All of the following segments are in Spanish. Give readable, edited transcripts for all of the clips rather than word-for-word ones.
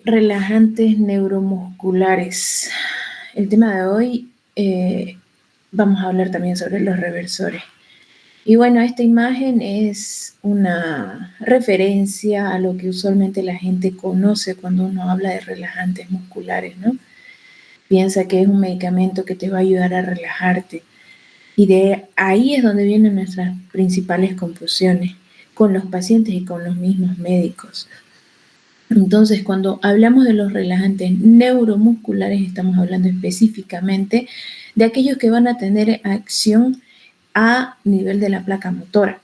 Relajantes neuromusculares. El tema de hoy, vamos a hablar también sobre los reversores. Y bueno, esta imagen es una referencia a lo que usualmente la gente conoce cuando uno habla de relajantes musculares, ¿no? Piensa que es un medicamento que te va a ayudar a relajarte. Y de ahí es donde vienen nuestras principales confusiones con los pacientes y con los mismos médicos. Entonces, cuando hablamos de los relajantes neuromusculares, estamos hablando específicamente de aquellos que van a tener acción a nivel de la placa motora.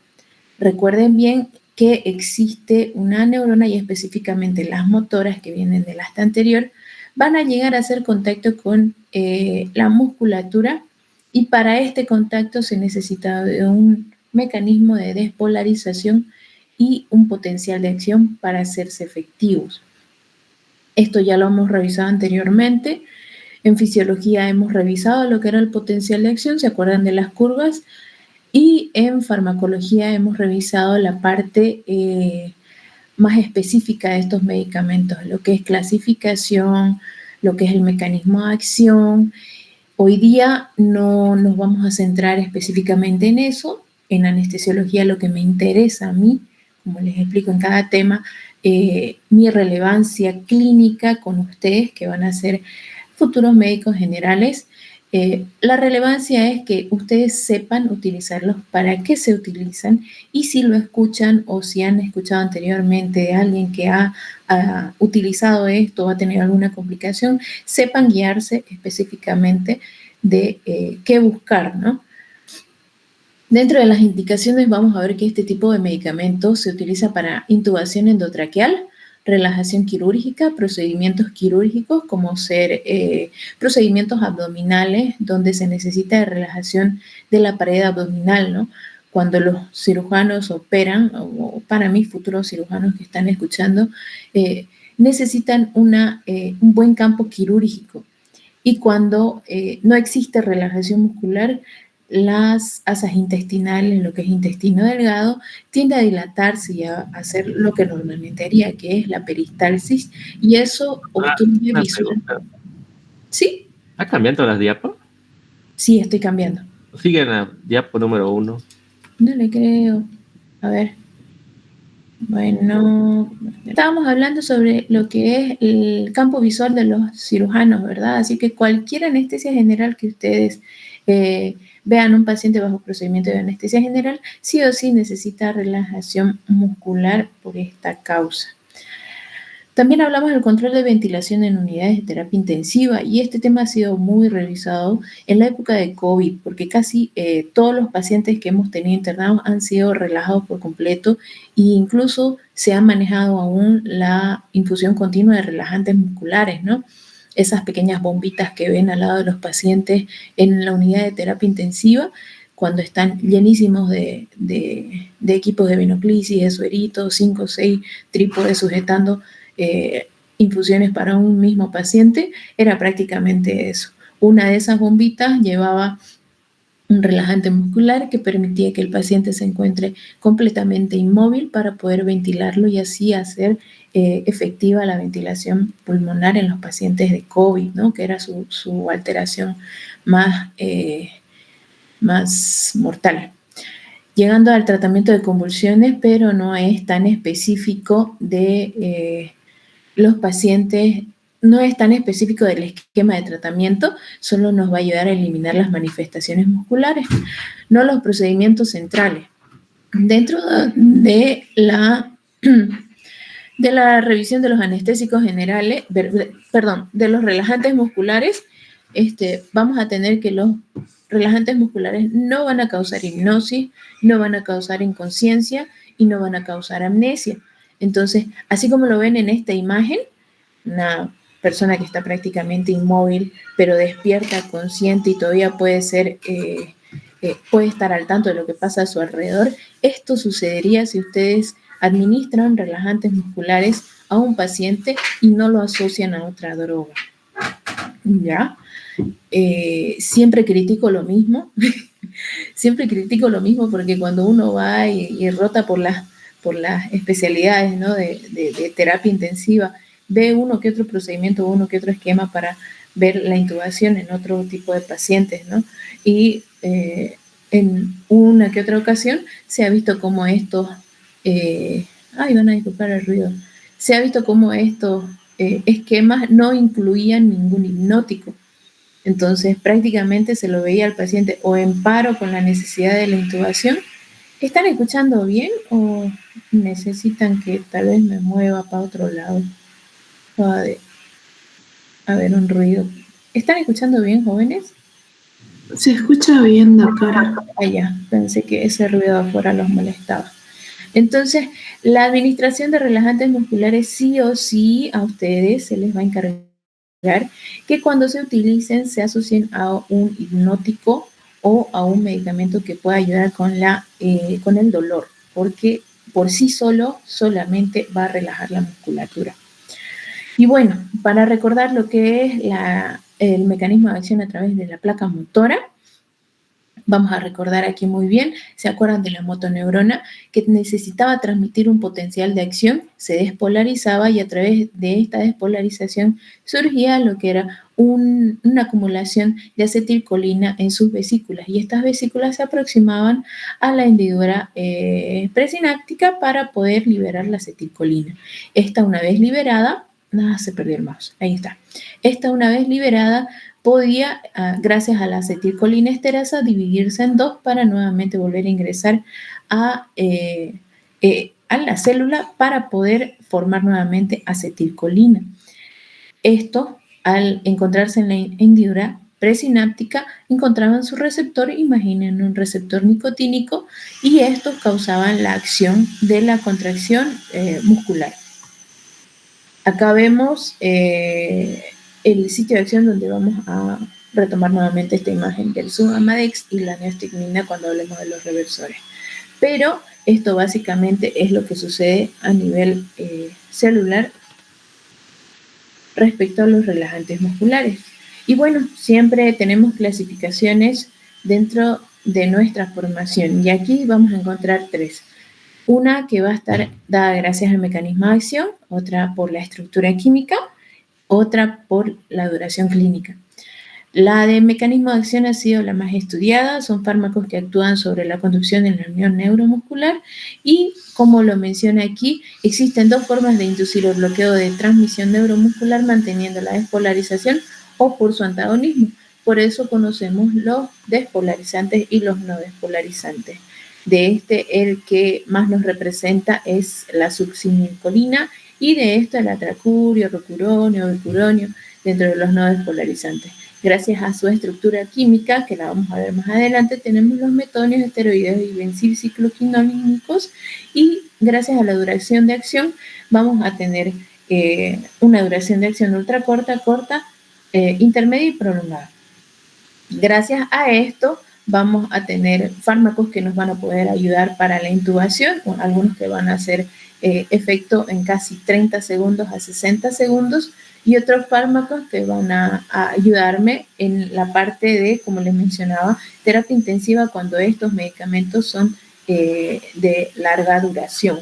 Recuerden bien que existe una neurona y específicamente las motoras que vienen del asta anterior van a llegar a hacer contacto con la musculatura y para este contacto se necesita de un mecanismo de despolarización y un potencial de acción para hacerse efectivos. Esto ya lo hemos revisado anteriormente. En fisiología hemos revisado lo que era el potencial de acción, ¿se acuerdan de las curvas? Y en farmacología hemos revisado la parte más específica de estos medicamentos, lo que es clasificación, lo que es el mecanismo de acción. Hoy día no nos vamos a centrar específicamente en eso. En anestesiología lo que me interesa a mí, como les explico en cada tema, mi relevancia clínica con ustedes, que van a ser futuros médicos generales. La relevancia es que ustedes sepan utilizarlos, para qué se utilizan, y si lo escuchan o si han escuchado anteriormente de alguien que ha utilizado esto o ha tenido alguna complicación, sepan guiarse específicamente de qué buscar, ¿no? Dentro de las indicaciones vamos a ver que este tipo de medicamentos se utiliza para intubación endotraqueal, relajación quirúrgica, procedimientos quirúrgicos como ser procedimientos abdominales donde se necesita de relajación de la pared abdominal, ¿no? Cuando los cirujanos operan, o para mí futuros cirujanos que están escuchando, necesitan un buen campo quirúrgico. Y cuando no existe relajación muscular, las asas intestinales, lo que es intestino delgado, tiende a dilatarse y a hacer lo que normalmente haría, que es la peristalsis, y eso obstruye visual. ¿Sí? ¿Está cambiando las diapos? Sí, estoy cambiando. Sigue en la diapo número 1. No le creo. A ver. Bueno, estábamos hablando sobre lo que es el campo visual de los cirujanos, ¿verdad? Así que cualquier anestesia general que ustedes vean un paciente bajo procedimiento de anestesia general, sí o sí necesita relajación muscular por esta causa. También hablamos del control de ventilación en unidades de terapia intensiva y este tema ha sido muy revisado en la época de COVID porque casi todos los pacientes que hemos tenido internados han sido relajados por completo e incluso se ha manejado aún la infusión continua de relajantes musculares, ¿no? Esas pequeñas bombitas que ven al lado de los pacientes en la unidad de terapia intensiva cuando están llenísimos de equipos de venoclisis, de sueritos, 5 o 6 trípodes sujetando infusiones para un mismo paciente, era prácticamente eso. Una de esas bombitas llevaba un relajante muscular que permitía que el paciente se encuentre completamente inmóvil para poder ventilarlo y así hacer efectiva la ventilación pulmonar en los pacientes de COVID, ¿no? Que era su alteración más mortal. Llegando al tratamiento de convulsiones, pero no es tan específico de los pacientes, no es tan específico del esquema de tratamiento, solo nos va a ayudar a eliminar las manifestaciones musculares, no los procedimientos centrales. Dentro de la revisión de los anestésicos generales, de los relajantes musculares, vamos a tener que los relajantes musculares no van a causar hipnosis, no van a causar inconsciencia y no van a causar amnesia. Entonces, así como lo ven en esta imagen, una persona que está prácticamente inmóvil, pero despierta, consciente y todavía puede estar al tanto de lo que pasa a su alrededor. Esto sucedería si ustedes administran relajantes musculares a un paciente y no lo asocian a otra droga. ¿Ya? Siempre critico lo mismo. Siempre critico lo mismo porque cuando uno va y rota por las especialidades, ¿no? de terapia intensiva, ve uno que otro procedimiento, uno que otro esquema para ver la intubación en otro tipo de pacientes, ¿no? Y en una que otra ocasión se ha visto como estos, van a disculpar el ruido, se ha visto como estos esquemas no incluían ningún hipnótico. Entonces prácticamente se lo veía al paciente o en paro con la necesidad de la intubación. ¿Están escuchando bien o necesitan que tal vez me mueva para otro lado? Va a haber un ruido. ¿Están escuchando bien, jóvenes? Se escucha bien, doctora. Ya, pensé que ese ruido de afuera los molestaba. Entonces, la administración de relajantes musculares sí o sí a ustedes se les va a encargar que cuando se utilicen se asocien a un hipnótico o a un medicamento que pueda ayudar con el dolor, porque por sí solo solamente va a relajar la musculatura. Y bueno, para recordar lo que es el mecanismo de acción a través de la placa motora, vamos a recordar aquí muy bien, ¿se acuerdan de la motoneurona que necesitaba transmitir un potencial de acción? Se despolarizaba y a través de esta despolarización surgía lo que era una acumulación de acetilcolina en sus vesículas y estas vesículas se aproximaban a la hendidura presináptica para poder liberar la acetilcolina. Esta una vez liberada, se perdió el mouse, ahí está. Esta una vez liberada podía, gracias a la acetilcolinesterasa, dividirse en dos para nuevamente volver a ingresar a la célula para poder formar nuevamente acetilcolina. Esto, al encontrarse en la hendidura presináptica, encontraban su receptor, imaginen un receptor nicotínico, y estos causaban la acción de la contracción muscular. Acá vemos el sitio de acción donde vamos a retomar nuevamente esta imagen del Suvamadex y la neostigmina cuando hablemos de los reversores. Pero esto básicamente es lo que sucede a nivel celular respecto a los relajantes musculares. Y bueno, siempre tenemos clasificaciones dentro de nuestra formación y aquí vamos a encontrar tres. Una que va a estar dada gracias al mecanismo de acción, otra por la estructura química, otra por la duración clínica. La de mecanismo de acción ha sido la más estudiada, son fármacos que actúan sobre la conducción en la unión neuromuscular y, como lo menciona aquí, existen dos formas de inducir el bloqueo de transmisión neuromuscular manteniendo la despolarización o por su antagonismo. Por eso conocemos los despolarizantes y los no despolarizantes. De el que más nos representa es la succinilcolina y de esto el atracurio, rocuronio, bicuronio, dentro de los no despolarizantes. Gracias a su estructura química, que la vamos a ver más adelante, tenemos los metonios, esteroideos y benzilcicloquinolínicos y gracias a la duración de acción vamos a tener una duración de acción ultra corta, intermedia y prolongada. Gracias a esto vamos a tener fármacos que nos van a poder ayudar para la intubación, algunos que van a hacer efecto en casi 30 segundos a 60 segundos y otros fármacos que van a ayudarme en la parte de, como les mencionaba, terapia intensiva cuando estos medicamentos son de larga duración.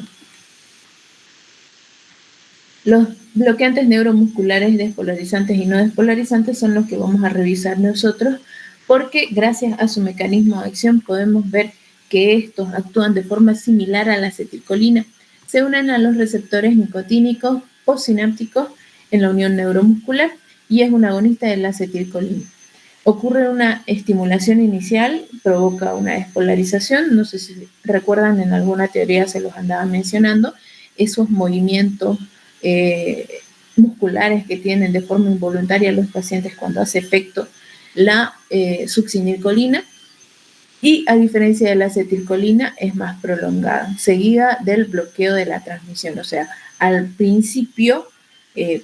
Los bloqueantes neuromusculares despolarizantes y no despolarizantes son los que vamos a revisar nosotros porque gracias a su mecanismo de acción podemos ver que estos actúan de forma similar a la acetilcolina. Se unen a los receptores nicotínicos postsinápticos en la unión neuromuscular y es un agonista de la acetilcolina. Ocurre una estimulación inicial, provoca una despolarización, no sé si recuerdan, en alguna teoría se los andaba mencionando, esos movimientos musculares que tienen de forma involuntaria los pacientes cuando hace efecto la succinilcolina y a diferencia de la acetilcolina es más prolongada, seguida del bloqueo de la transmisión, o sea, al principio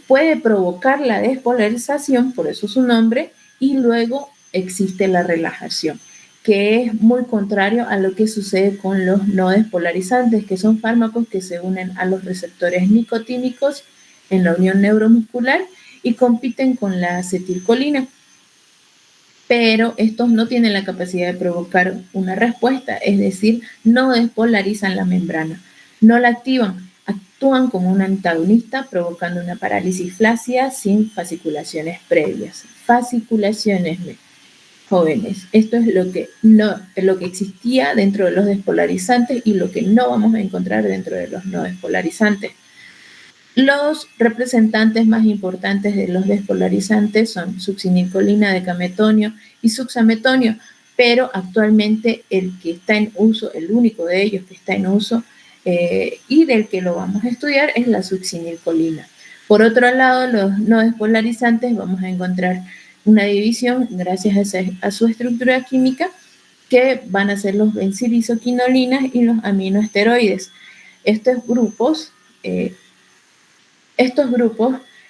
puede provocar la despolarización, por eso su nombre, y luego existe la relajación, que es muy contrario a lo que sucede con los no despolarizantes, que son fármacos que se unen a los receptores nicotínicos en la unión neuromuscular y compiten con la acetilcolina. Pero estos no tienen la capacidad de provocar una respuesta, es decir, no despolarizan la membrana, no la activan, actúan como un antagonista, provocando una parálisis flácida sin fasciculaciones previas. Fasciculaciones, jóvenes. Esto es lo que existía dentro de los despolarizantes y lo que no vamos a encontrar dentro de los no despolarizantes. Los representantes más importantes de los despolarizantes son succinilcolina, decametonio y suxametonio, pero actualmente el que está en uso, el único de ellos que está en uso y del que lo vamos a estudiar es la succinilcolina. Por otro lado, los no despolarizantes vamos a encontrar una división gracias a su estructura química que van a ser los benzilisoquinolinas y los aminoesteroides. Estos grupos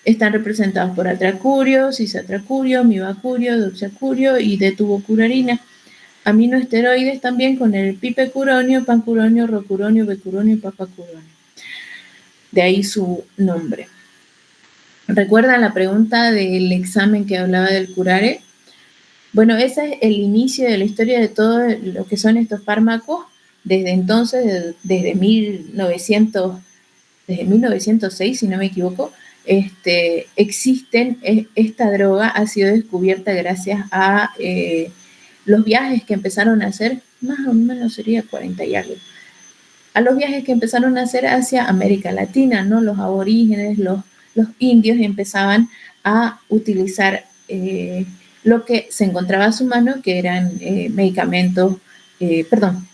están representados por atracurio, cisatracurio, mibacurio, doxacurio y detubocurarina. Aminoesteroides también con el pipecuronio, pancuronio, rocuronio, becuronio y papacuronio. De ahí su nombre. ¿Recuerdan la pregunta del examen que hablaba del curare? Bueno, ese es el inicio de la historia de todo lo que son estos fármacos. Desde entonces, desde 1906, si no me equivoco, esta droga ha sido descubierta gracias a los viajes que empezaron a hacer, más o menos sería 40 y algo, a los viajes que empezaron a hacer hacia América Latina, ¿no? Los aborígenes, los indios empezaban a utilizar lo que se encontraba a su mano, que eran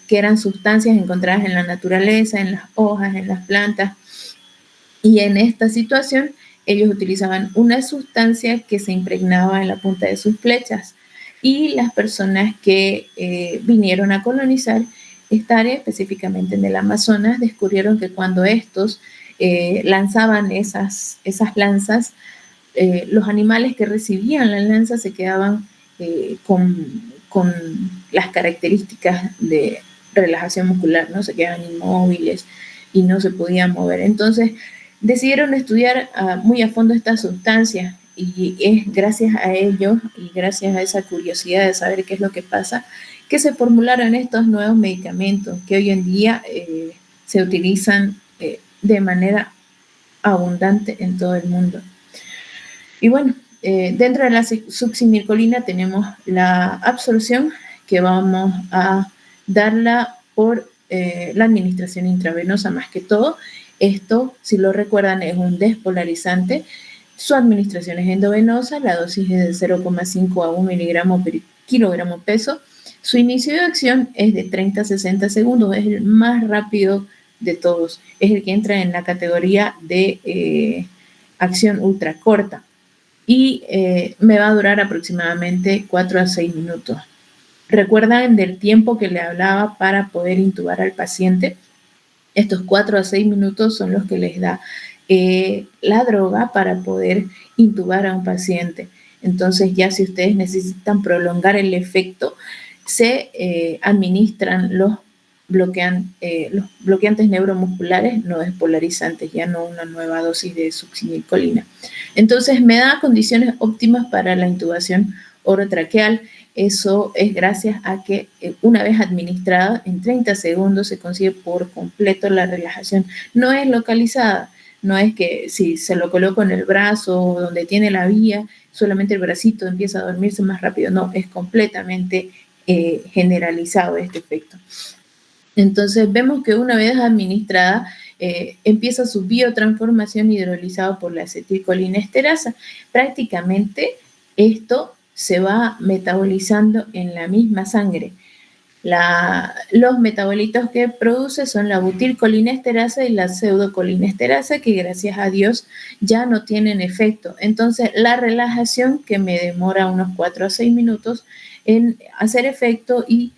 que eran sustancias encontradas en la naturaleza, en las hojas, en las plantas. Y en esta situación, ellos utilizaban una sustancia que se impregnaba en la punta de sus flechas. Y las personas que vinieron a colonizar esta área, específicamente en el Amazonas, descubrieron que cuando estos lanzaban esas lanzas, los animales que recibían la lanza se quedaban con las características de relajación muscular, ¿no? Se quedaban inmóviles y no se podían mover. Entonces, decidieron estudiar muy a fondo esta sustancia y es gracias a ello y gracias a esa curiosidad de saber qué es lo que pasa que se formularon estos nuevos medicamentos que hoy en día se utilizan de manera abundante en todo el mundo. Y bueno, dentro de la succinilcolina tenemos la absorción que vamos a darla por la administración intravenosa más que todo. Esto, si lo recuerdan, es un despolarizante. Su administración es endovenosa, la dosis es de 0,5 a 1 miligramo por kilogramo peso. Su inicio de acción es de 30 a 60 segundos, es el más rápido de todos. Es el que entra en la categoría de acción ultracorta. Y me va a durar aproximadamente 4 a 6 minutos. ¿Recuerdan del tiempo que le hablaba para poder intubar al paciente? Estos 4 a 6 minutos son los que les da la droga para poder intubar a un paciente. Entonces, ya si ustedes necesitan prolongar el efecto, se administran los bloqueantes neuromusculares no despolarizantes, ya no una nueva dosis de succinilcolina. Entonces, me da condiciones óptimas para la intubación orotraqueal. Eso es gracias a que una vez administrada, en 30 segundos se consigue por completo la relajación. No es localizada, no es que si se lo coloco en el brazo donde tiene la vía, solamente el bracito empieza a dormirse más rápido. No, es completamente generalizado este efecto. Entonces vemos que una vez administrada empieza su biotransformación hidrolizado por la acetilcolinesterasa. Prácticamente esto se va metabolizando en la misma sangre. Los metabolitos que produce son la butilcolinesterasa y la pseudocolinesterasa, que gracias a Dios ya no tienen efecto. Entonces la relajación, que me demora unos 4 a 6 minutos en hacer efecto, y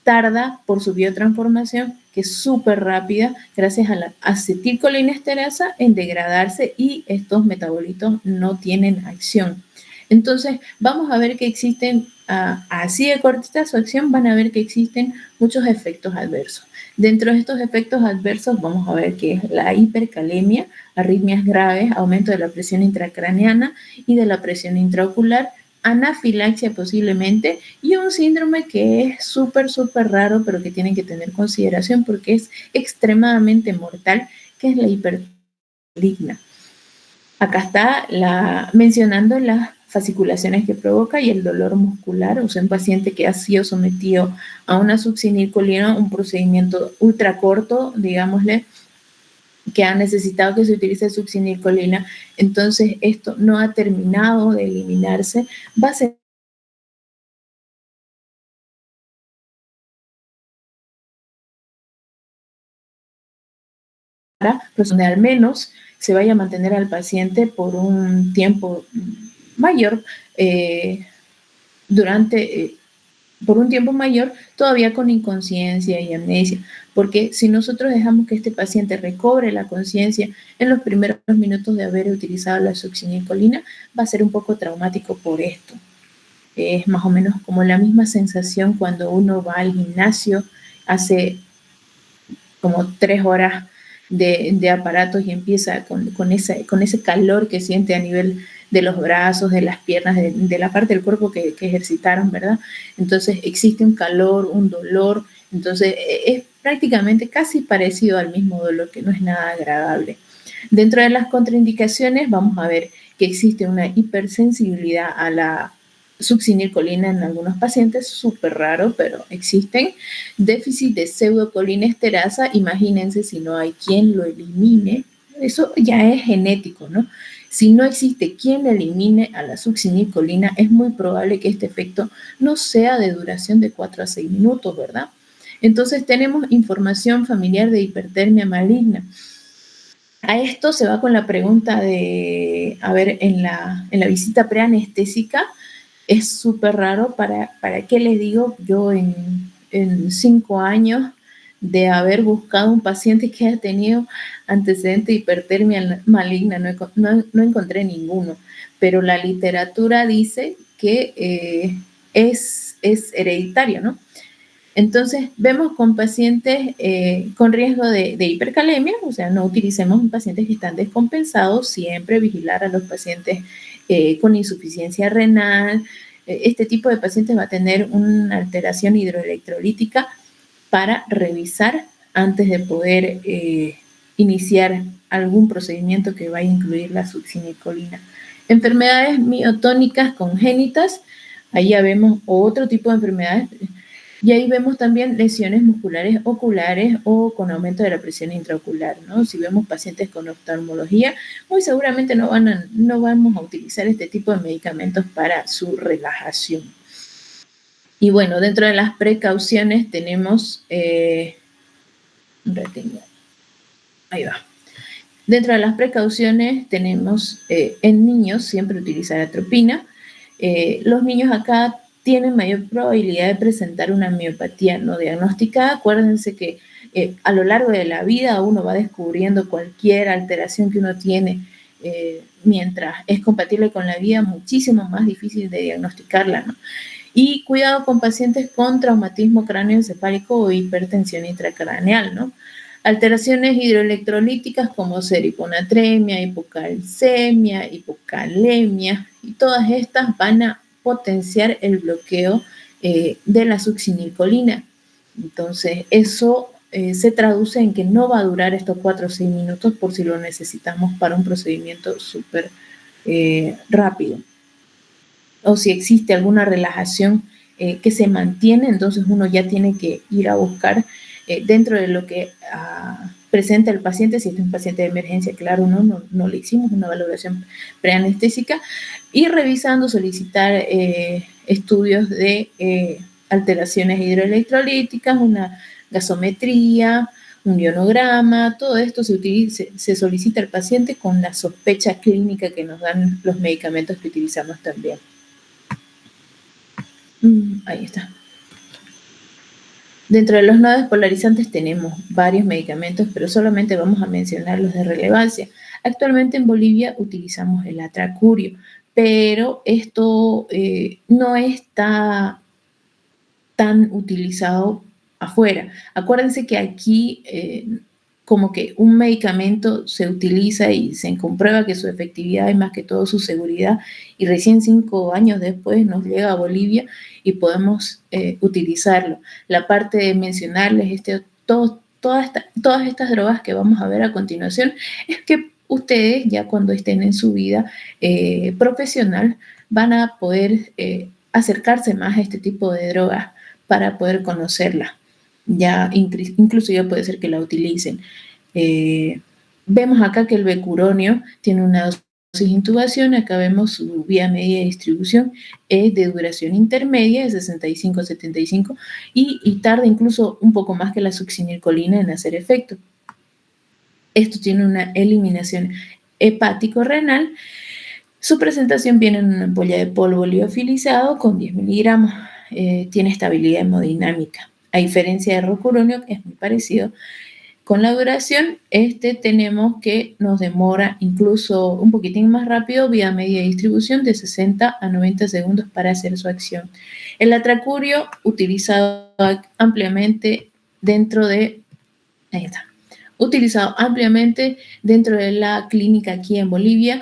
tarda por su biotransformación, que es súper rápida, gracias a la acetilcolinesterasa en degradarse, y estos metabolitos no tienen acción. Entonces, vamos a ver que existen, así de cortita su acción, van a ver que existen muchos efectos adversos. Dentro de estos efectos adversos vamos a ver que es la hipercalemia, arritmias graves, aumento de la presión intracraneana y de la presión intraocular, anafilaxia posiblemente, y un síndrome que es súper raro, pero que tienen que tener consideración porque es extremadamente mortal, ¿Qué es la hiperligna? Acá está mencionando las fasciculaciones que provoca y el dolor muscular, o sea, un paciente que ha sido sometido a una succinilcolina, un procedimiento ultra corto, digámosle, que ha necesitado que se utilice succinilcolina, entonces esto no ha terminado de eliminarse, va a ser donde al menos se vaya a mantener al paciente por un tiempo mayor, por un tiempo mayor, todavía con inconsciencia y amnesia, porque si nosotros dejamos que este paciente recobre la conciencia en los primeros minutos de haber utilizado la succinilcolina, va a ser un poco traumático por esto. Es más o menos como la misma sensación cuando uno va al gimnasio, hace como 3 horas de aparatos y empieza con ese calor que siente a nivel de los brazos, de las piernas, de la parte del cuerpo que ejercitaron, ¿verdad? Entonces existe un calor, un dolor, entonces es prácticamente casi parecido al mismo dolor, que no es nada agradable. Dentro de las contraindicaciones vamos a ver que existe una hipersensibilidad a la succinilcolina en algunos pacientes, súper raro, pero existen. Déficit de pseudocolinesterasa, imagínense si no hay quien lo elimine, eso ya es genético, ¿no? Si no existe quien elimine a la succinilcolina, es muy probable que este efecto no sea de duración de 4 a 6 minutos, ¿verdad? Entonces tenemos información familiar de hipertermia maligna. A esto se va con la pregunta de, a ver, en la visita preanestésica, es súper raro, ¿para qué les digo? Yo en 5 años de haber buscado un paciente que haya tenido antecedente de hipertermia maligna, no encontré ninguno, pero la literatura dice que es hereditario, ¿no? Entonces, vemos con pacientes con riesgo de hipercalemia, o sea, no utilicemos en pacientes que están descompensados, siempre vigilar a los pacientes con insuficiencia renal. Este tipo de pacientes va a tener una alteración hidroelectrolítica para revisar antes de poder iniciar algún procedimiento que vaya a incluir la succinilcolina. Enfermedades miotónicas congénitas, ahí ya vemos otro tipo de enfermedades. Y ahí vemos también lesiones musculares oculares o con aumento de la presión intraocular, ¿no? Si vemos pacientes con oftalmología, muy seguramente no vamos a utilizar este tipo de medicamentos para su relajación. Y bueno, dentro de las precauciones tenemos... ahí va. Dentro de las precauciones tenemos en niños siempre utilizar atropina. Los niños acá tienen mayor probabilidad de presentar una miopatía no diagnosticada. Acuérdense que a lo largo de la vida uno va descubriendo cualquier alteración que uno tiene mientras es compatible con la vida, muchísimo más difícil de diagnosticarla, ¿no? Y cuidado con pacientes con traumatismo cráneoencefálico o hipertensión intracraneal, ¿no? Alteraciones hidroelectrolíticas como ser hiponatremia, hipocalcemia, hipocalemia, y todas estas van a potenciar el bloqueo de la succinilcolina. Entonces, eso se traduce en que no va a durar estos 4 o 6 minutos por si lo necesitamos para un procedimiento súper rápido. O si existe alguna relajación que se mantiene, entonces uno ya tiene que ir a buscar dentro de lo que presenta el paciente, si es un paciente de emergencia, claro, no le hicimos una valoración preanestésica, y revisando, solicitar estudios de alteraciones hidroelectrolíticas, una gasometría, un ionograma, todo esto se solicita al paciente con la sospecha clínica que nos dan los medicamentos que utilizamos también. Ahí está. Dentro de los no despolarizantes tenemos varios medicamentos, pero solamente vamos a mencionar los de relevancia. Actualmente en Bolivia utilizamos el atracurio, pero esto no está tan utilizado afuera. Acuérdense que aquí como que un medicamento se utiliza y se comprueba que su efectividad es más que todo su seguridad, y recién 5 años después nos llega a Bolivia y podemos utilizarlo. La parte de mencionarles todos todas estas drogas que vamos a ver a continuación es que ustedes ya cuando estén en su vida profesional van a poder acercarse más a este tipo de drogas para poder conocerla. Ya incluso ya puede ser que la utilicen. Vemos acá que el becuronio tiene una dosis de intubación, acá vemos su vía media de distribución, es de duración intermedia, de 65 a 75, y tarda incluso un poco más que la succinilcolina en hacer efecto. Esto tiene una eliminación hepático-renal. Su presentación viene en una ampolla de polvo liofilizado con 10 miligramos. Tiene estabilidad hemodinámica. A diferencia de rocuronio, que es muy parecido, con la duración, tenemos que nos demora incluso un poquitín más rápido, vía media de distribución de 60 a 90 segundos para hacer su acción. El atracurio, utilizado ampliamente dentro de... Ahí está. Utilizado ampliamente dentro de la clínica aquí en Bolivia.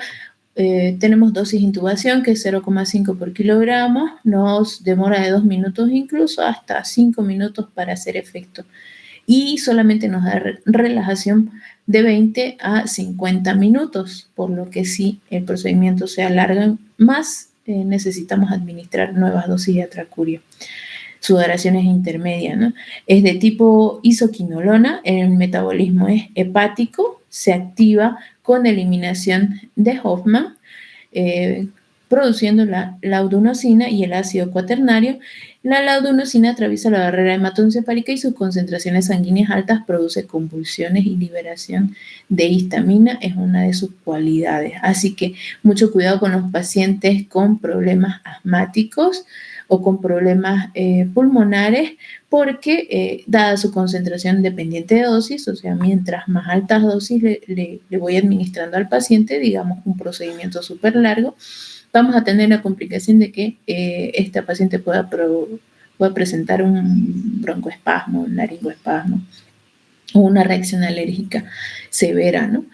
Tenemos dosis de intubación que es 0,5 por kilogramo, nos demora de 2 minutos incluso hasta 5 minutos para hacer efecto y solamente nos da relajación de 20 a 50 minutos, por lo que si el procedimiento se alarga más, necesitamos administrar nuevas dosis de atracurio. Su duración es intermedia, ¿no? Es de tipo isoquinolona, el metabolismo es hepático, se activa con eliminación de Hoffman, produciendo la laudonosina y el ácido cuaternario. La laudonosina atraviesa la barrera hematoencefálica y sus concentraciones sanguíneas altas produce convulsiones y liberación de histamina, es una de sus cualidades. Así que mucho cuidado con los pacientes con problemas asmáticos o con problemas pulmonares, porque dada su concentración dependiente de dosis, o sea, mientras más altas dosis le voy administrando al paciente, digamos un procedimiento súper largo, vamos a tener la complicación de que esta paciente pueda presentar un broncoespasmo, un laringoespasmo o una reacción alérgica severa, ¿no?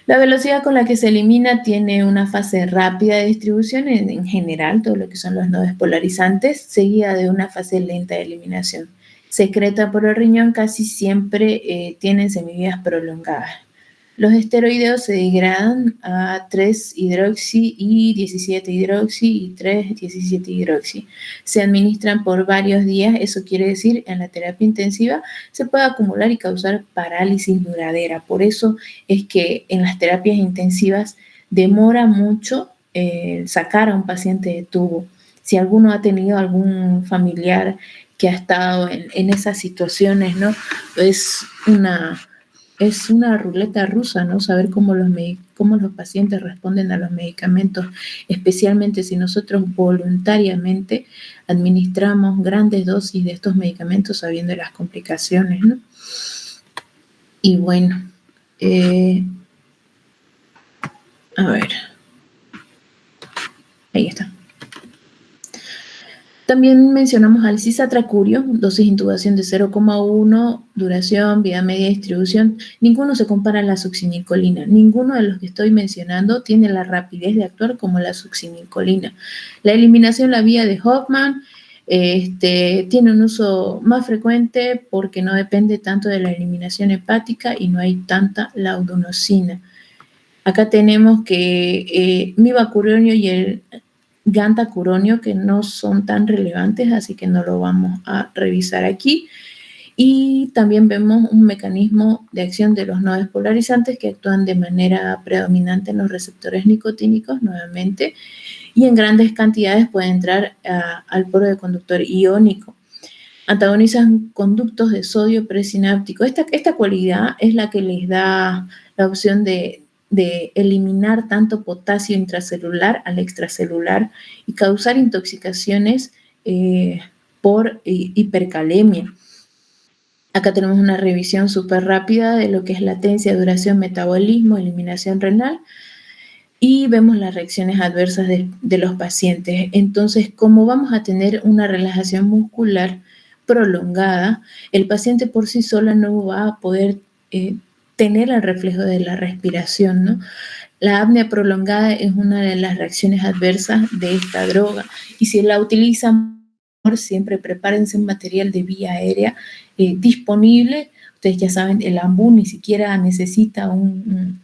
La velocidad con la que se elimina tiene una fase rápida de distribución en general, todo lo que son los no despolarizantes, seguida de una fase lenta de eliminación. Secreta por el riñón, casi siempre tienen semividas prolongadas. Los esteroideos se degradan a 3-hidroxi y 17-hidroxi y 3-17-hidroxi. Se administran por varios días, eso quiere decir en la terapia intensiva se puede acumular y causar parálisis duradera. Por eso es que en las terapias intensivas demora mucho sacar a un paciente de tubo. Si alguno ha tenido algún familiar que ha estado en esas situaciones, ¿no? Es una ruleta rusa, ¿no? Saber cómo los pacientes responden a los medicamentos, especialmente si nosotros voluntariamente administramos grandes dosis de estos medicamentos sabiendo las complicaciones, ¿no? Y bueno, a ver, ahí está. También mencionamos al cisatracurio, dosis de intubación de 0,1, duración, vía media de distribución. Ninguno se compara a la succinilcolina. Ninguno de los que estoy mencionando tiene la rapidez de actuar como la succinilcolina. La eliminación, la vía de Hoffman, tiene un uso más frecuente porque no depende tanto de la eliminación hepática y no hay tanta laudonosina. Acá tenemos que mibacuronio y el gantacuronio, que no son tan relevantes, así que no lo vamos a revisar aquí. Y también vemos un mecanismo de acción de los no despolarizantes que actúan de manera predominante en los receptores nicotínicos, nuevamente, y en grandes cantidades puede entrar al poro de conductor iónico. Antagonizan conductos de sodio presináptico. Esta cualidad es la que les da la opción de eliminar tanto potasio intracelular al extracelular y causar intoxicaciones por hipercalemia. Acá tenemos una revisión súper rápida de lo que es latencia, duración, metabolismo, eliminación renal y vemos las reacciones adversas de los pacientes. Entonces, como vamos a tener una relajación muscular prolongada, el paciente por sí solo no va a poder tener el reflejo de la respiración, ¿no? La apnea prolongada es una de las reacciones adversas de esta droga y si la utilizan, siempre prepárense un material de vía aérea disponible, Ustedes ya saben, el AMBU ni siquiera necesita un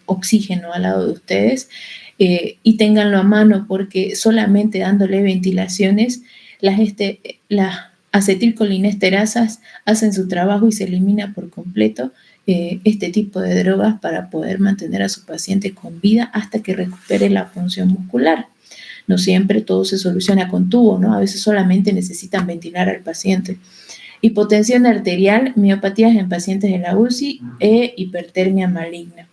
oxígeno al lado de ustedes, y ténganlo a mano porque solamente dándole ventilaciones las acetilcolinesterasas hacen su trabajo y se elimina por completo este tipo de drogas para poder mantener a su paciente con vida hasta que recupere la función muscular. No siempre todo se soluciona con tubo, ¿no? A veces solamente necesitan ventilar al paciente. Hipotensión arterial, miopatías en pacientes de la UCI e hipertermia maligna.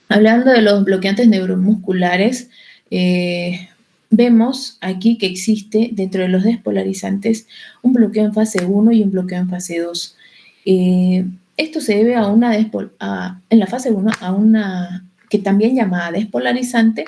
Hablando de los bloqueantes neuromusculares, vemos aquí que existe dentro de los despolarizantes un bloqueo en fase 1 y un bloqueo en fase 2. Esto se debe en la fase 1 a una que también llamada despolarizante,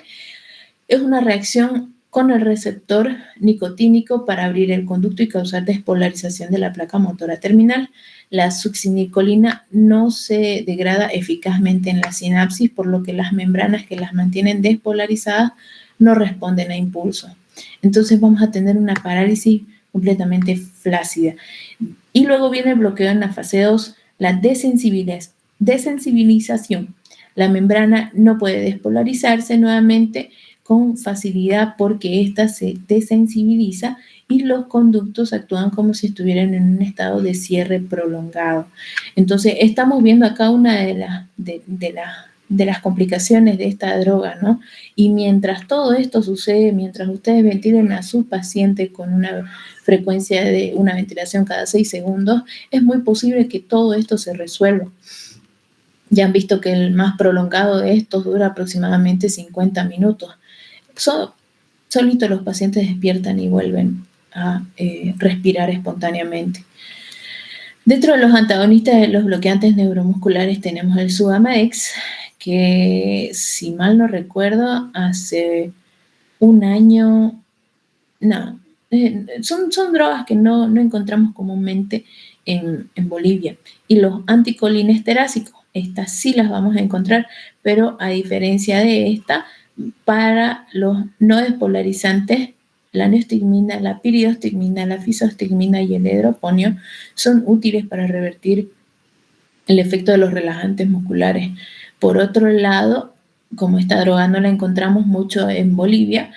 es una reacción con el receptor nicotínico para abrir el conducto y causar despolarización de la placa motora terminal. La succinicolina no se degrada eficazmente en la sinapsis, por lo que las membranas que las mantienen despolarizadas no responden a impulsos. Entonces vamos a tener una parálisis completamente flácida. Y luego viene el bloqueo en la fase 2, la desensibilización. La membrana no puede despolarizarse nuevamente con facilidad porque ésta se desensibiliza y los conductos actúan como si estuvieran en un estado de cierre prolongado. Entonces, estamos viendo acá una de las complicaciones de esta droga, ¿no? Y mientras todo esto sucede, mientras ustedes ventilen a su paciente con una frecuencia de una ventilación cada 6 segundos, es muy posible que todo esto se resuelva. Ya han visto que el más prolongado de estos dura aproximadamente 50 minutos. Solito los pacientes despiertan y vuelven a respirar espontáneamente. Dentro de los antagonistas de los bloqueantes neuromusculares tenemos el Sugamadex, que si mal no recuerdo, hace un año, son drogas que no encontramos comúnmente en Bolivia. Y los anticolinesterásicos, estas sí las vamos a encontrar, pero a diferencia de esta, para los no despolarizantes, la neostigmina, la piridostigmina, la fisostigmina y el hidroponio son útiles para revertir el efecto de los relajantes musculares. Por otro lado, como esta droga no la encontramos mucho en Bolivia,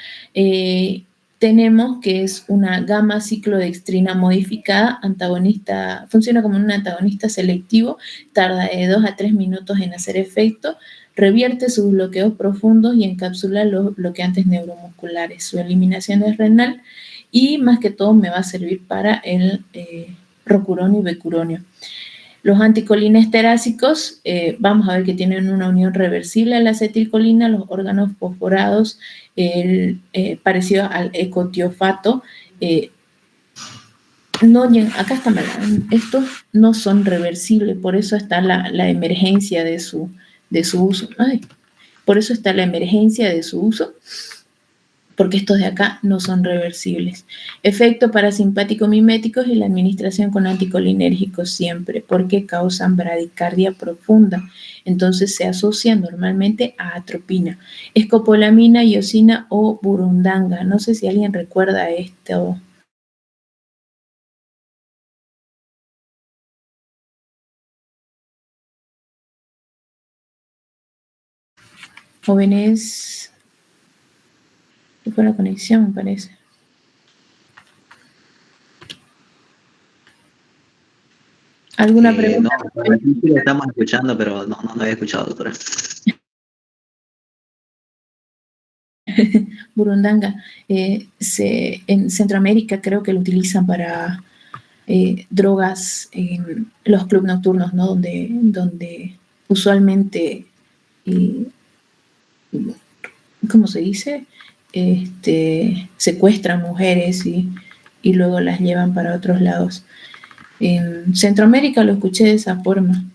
tenemos que es una gamma ciclodextrina modificada, antagonista, funciona como un antagonista selectivo, tarda de 2 a 3 minutos en hacer efecto, revierte sus bloqueos profundos y encapsula los bloqueantes neuromusculares. Su eliminación es renal y más que todo me va a servir para el rocuronio y becuronio. Los anticolinesterásicos, vamos a ver que tienen una unión reversible a la acetilcolina, los órganos fosforados, parecido al ecotiofato. Acá está mal, estos no son reversibles, por eso está la emergencia de su uso. Por eso está la emergencia de su uso, porque estos de acá no son reversibles. Efecto parasimpático miméticos y la administración con anticolinérgicos siempre, porque causan bradicardia profunda. Entonces se asocia normalmente a atropina, escopolamina, iosina o burundanga. No sé si alguien recuerda esto. Jóvenes, ¿qué fue la conexión, me parece? ¿Alguna pregunta? No, sí lo estamos escuchando, pero no había escuchado, doctora. Burundanga. En Centroamérica creo que lo utilizan para drogas en los clubes nocturnos, ¿no? Donde usualmente, ¿cómo se dice? Secuestran mujeres y luego las llevan para otros lados. En Centroamérica lo escuché de esa forma.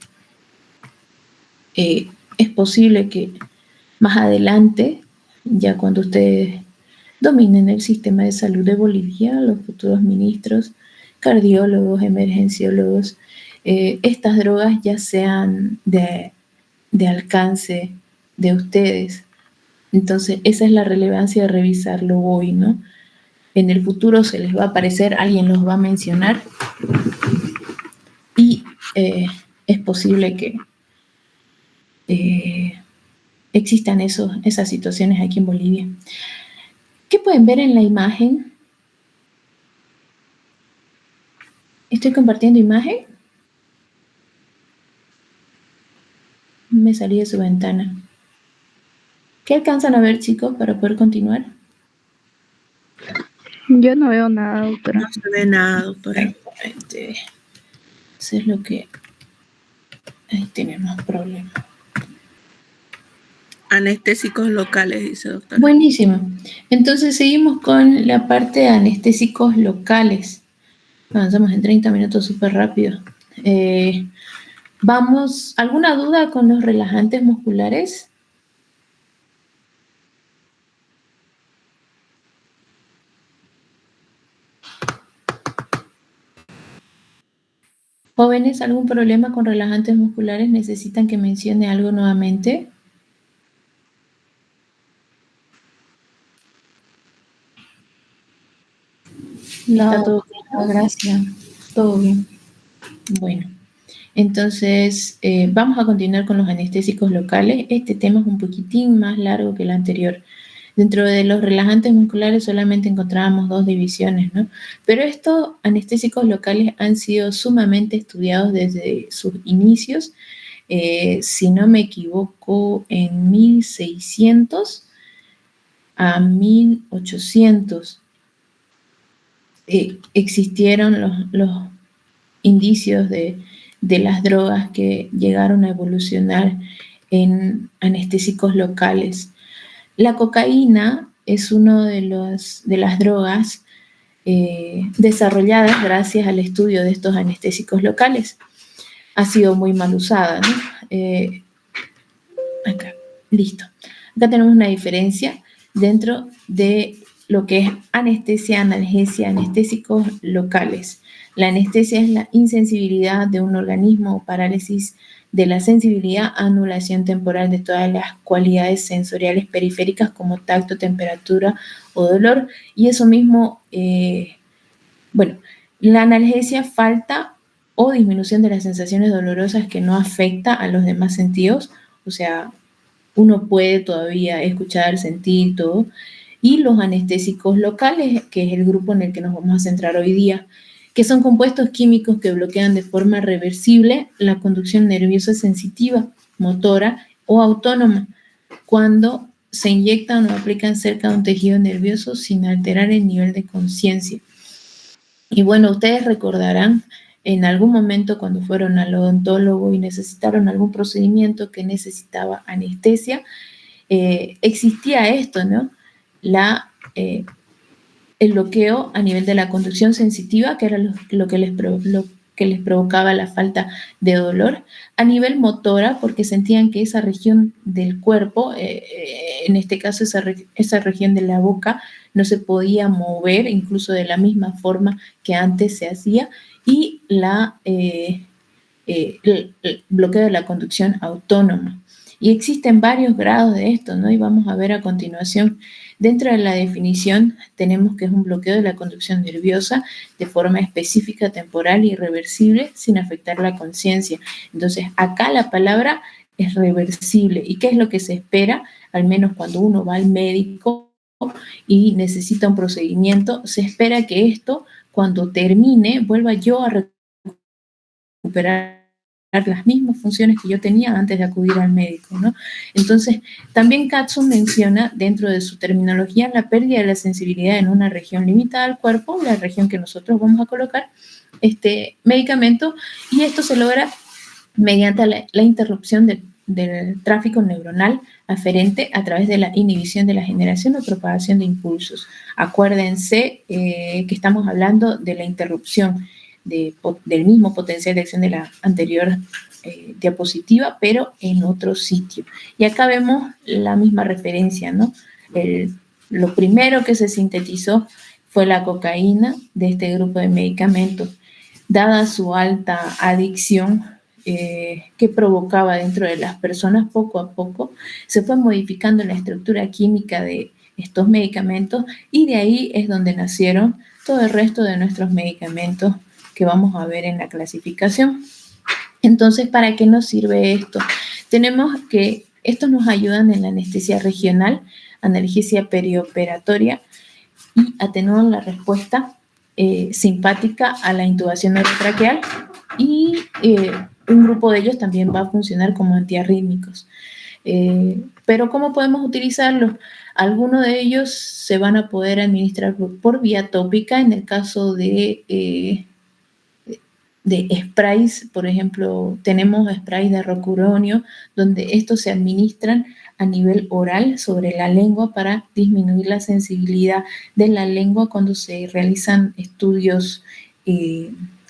Es posible que más adelante, ya cuando ustedes dominen el sistema de salud de Bolivia, los futuros ministros, cardiólogos, emergenciólogos, estas drogas ya sean de alcance de ustedes. Entonces, esa es la relevancia de revisarlo hoy, ¿no? En el futuro se les va a aparecer, alguien los va a mencionar y es posible que existan esas situaciones aquí en Bolivia. ¿Qué pueden ver en la imagen? ¿Estoy compartiendo imagen? Me salí de su ventana. ¿Qué alcanzan a ver, chicos, para poder continuar? Yo no veo nada, doctora. No se ve nada, doctora. Eso es lo que... Ahí tenemos problemas. Anestésicos locales, dice doctora. Buenísimo. Entonces seguimos con la parte de anestésicos locales. Avanzamos en 30 minutos súper rápido. Vamos, ¿alguna duda con los relajantes musculares? Jóvenes, ¿algún problema con relajantes musculares? ¿Necesitan que mencione algo nuevamente? No. Está todo bien, gracias. Todo bien. Bueno, entonces vamos a continuar con los anestésicos locales. Este tema es un poquitín más largo que el anterior. Dentro de los relajantes musculares solamente encontrábamos 2 divisiones, ¿no? Pero estos anestésicos locales han sido sumamente estudiados desde sus inicios. Si no me equivoco, en 1600 a 1800 existieron los indicios de las drogas que llegaron a evolucionar en anestésicos locales. La cocaína es una de las drogas desarrolladas gracias al estudio de estos anestésicos locales. Ha sido muy mal usada, ¿no? Acá, listo. Acá tenemos una diferencia dentro de lo que es anestesia, analgesia, anestésicos locales. La anestesia es la insensibilidad de un organismo o parálisis de la sensibilidad, anulación temporal de todas las cualidades sensoriales periféricas como tacto, temperatura o dolor. Y eso mismo, la analgesia, falta o disminución de las sensaciones dolorosas que no afecta a los demás sentidos. O sea, uno puede todavía escuchar, sentir todo. Y los anestésicos locales, que es el grupo en el que nos vamos a centrar hoy día, que son compuestos químicos que bloquean de forma reversible la conducción nerviosa sensitiva, motora o autónoma, cuando se inyectan o aplican cerca de un tejido nervioso sin alterar el nivel de conciencia. Y bueno, ustedes recordarán en algún momento cuando fueron al odontólogo y necesitaron algún procedimiento que necesitaba anestesia, existía esto, ¿no? El bloqueo a nivel de la conducción sensitiva, que era lo que les provocaba la falta de dolor, a nivel motora, porque sentían que esa región del cuerpo, en este caso esa región de la boca, no se podía mover, incluso de la misma forma que antes se hacía, y el bloqueo de la conducción autónoma. Y existen varios grados de esto, ¿no? Y vamos a ver a continuación. Dentro de la definición tenemos que es un bloqueo de la conducción nerviosa de forma específica, temporal y irreversible sin afectar la conciencia. Entonces, acá la palabra es reversible. ¿Y qué es lo que se espera? Al menos cuando uno va al médico y necesita un procedimiento, se espera que esto, cuando termine, vuelva yo a recuperar las mismas funciones que yo tenía antes de acudir al médico, ¿no? Entonces, también Katzun menciona dentro de su terminología la pérdida de la sensibilidad en una región limitada del cuerpo, la región que nosotros vamos a colocar este medicamento, y esto se logra mediante la interrupción del tráfico neuronal aferente a través de la inhibición de la generación o propagación de impulsos. Acuérdense que estamos hablando de la interrupción del mismo potencial de acción de la anterior diapositiva, pero en otro sitio. Y acá vemos la misma referencia, ¿no? Lo primero que se sintetizó fue la cocaína de este grupo de medicamentos. Dada su alta adicción que provocaba dentro de las personas, poco a poco se fue modificando la estructura química de estos medicamentos, y de ahí es donde nacieron todo el resto de nuestros medicamentos que vamos a ver en la clasificación. Entonces, ¿para qué nos sirve esto? Tenemos que, estos nos ayudan en la anestesia regional, analgesia perioperatoria y atenúan la respuesta simpática a la intubación orotraqueal y un grupo de ellos también va a funcionar como antiarrítmicos. Pero ¿cómo podemos utilizarlos? Algunos de ellos se van a poder administrar por vía tópica en el caso de sprays, por ejemplo, tenemos sprays de rocuronio, donde estos se administran a nivel oral sobre la lengua para disminuir la sensibilidad de la lengua cuando se realizan estudios,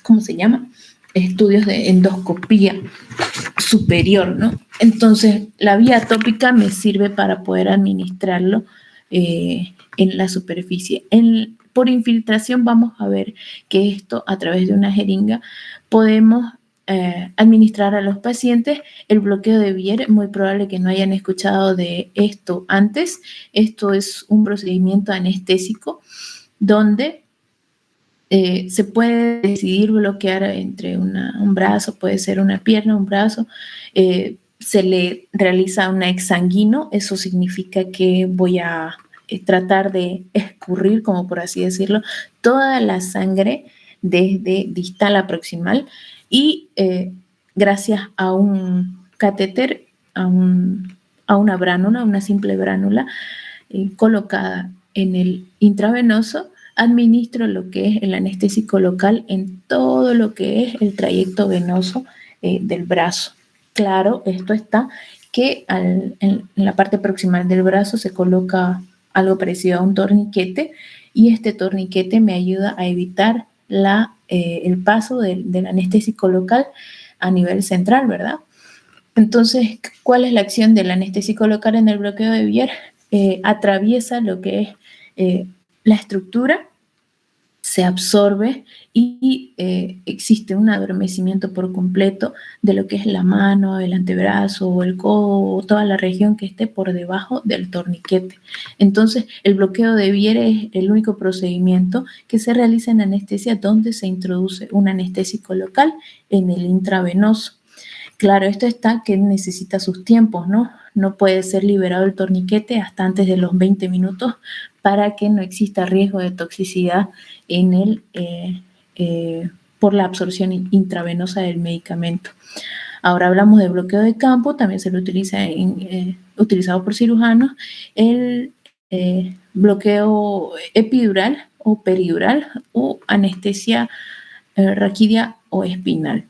¿cómo se llama? Estudios de endoscopía superior, ¿no? Entonces, la vía tópica me sirve para poder administrarlo en la superficie. Por infiltración vamos a ver que esto a través de una jeringa podemos administrar a los pacientes el bloqueo de Bier. Muy probable que no hayan escuchado de esto antes. Esto es un procedimiento anestésico donde se puede decidir bloquear entre un brazo, puede ser una pierna, un brazo. Se le realiza un exsanguino, eso significa que voy a tratar de escurrir, como por así decirlo, toda la sangre desde distal a proximal y gracias a un catéter, a una bránula, una simple bránula colocada en el intravenoso, administro lo que es el anestésico local en todo lo que es el trayecto venoso del brazo. Claro, esto está que en la parte proximal del brazo se coloca algo parecido a un torniquete y este torniquete me ayuda a evitar el paso del anestésico local a nivel central, ¿verdad? Entonces, ¿cuál es la acción del anestésico local en el bloqueo de Bier? Atraviesa lo que es la estructura, se absorbe y existe un adormecimiento por completo de lo que es la mano, el antebrazo o el codo o toda la región que esté por debajo del torniquete. Entonces, el bloqueo de Bier es el único procedimiento que se realiza en anestesia donde se introduce un anestésico local en el intravenoso. Claro, esto está que necesita sus tiempos, ¿no? No puede ser liberado el torniquete hasta antes de los 20 minutos para que no exista riesgo de toxicidad por la absorción intravenosa del medicamento. Ahora hablamos de bloqueo de campo, también se lo utiliza utilizado por cirujanos, el bloqueo epidural o peridural o anestesia raquídea o espinal.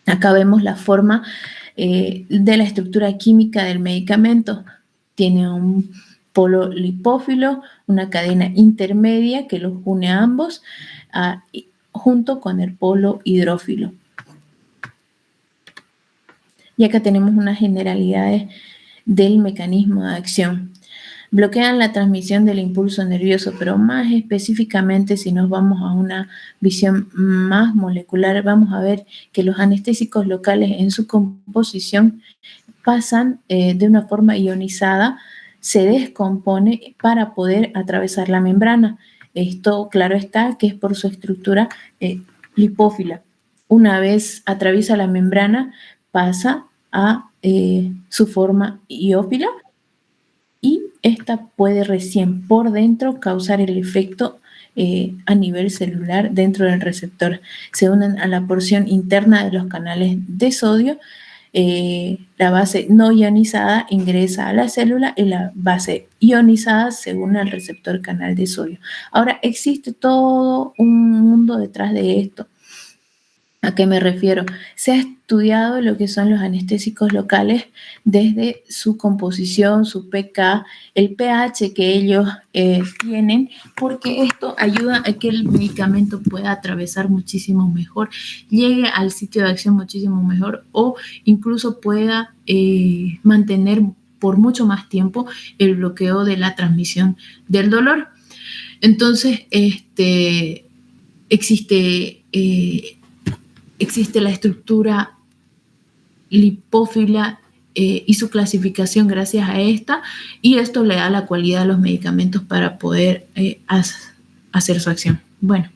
Acá vemos la forma de la estructura química del medicamento. Tiene un polo lipófilo, una cadena intermedia que los une a ambos, junto con el polo hidrófilo. Y acá tenemos unas generalidades del mecanismo de acción. Bloquean la transmisión del impulso nervioso, pero más específicamente, si nos vamos a una visión más molecular, vamos a ver que los anestésicos locales en su composición pasan de una forma ionizada, se descompone para poder atravesar la membrana. Esto, claro está, que es por su estructura lipófila. Una vez atraviesa la membrana, pasa a su forma iófila y esta puede recién por dentro causar el efecto a nivel celular dentro del receptor. Se unen a la porción interna de los canales de sodio. La base no ionizada ingresa a la célula y la base ionizada se une al receptor canal de sodio. Ahora, existe todo un mundo detrás de esto. ¿A qué me refiero? Se ha estudiado lo que son los anestésicos locales desde su composición, su pK, el pH que ellos tienen, porque esto ayuda a que el medicamento pueda atravesar muchísimo mejor, llegue al sitio de acción muchísimo mejor o incluso pueda mantener por mucho más tiempo el bloqueo de la transmisión del dolor. Entonces, existe la estructura lipófila y su clasificación gracias a esta, y esto le da la cualidad a los medicamentos para poder hacer su acción. Bueno,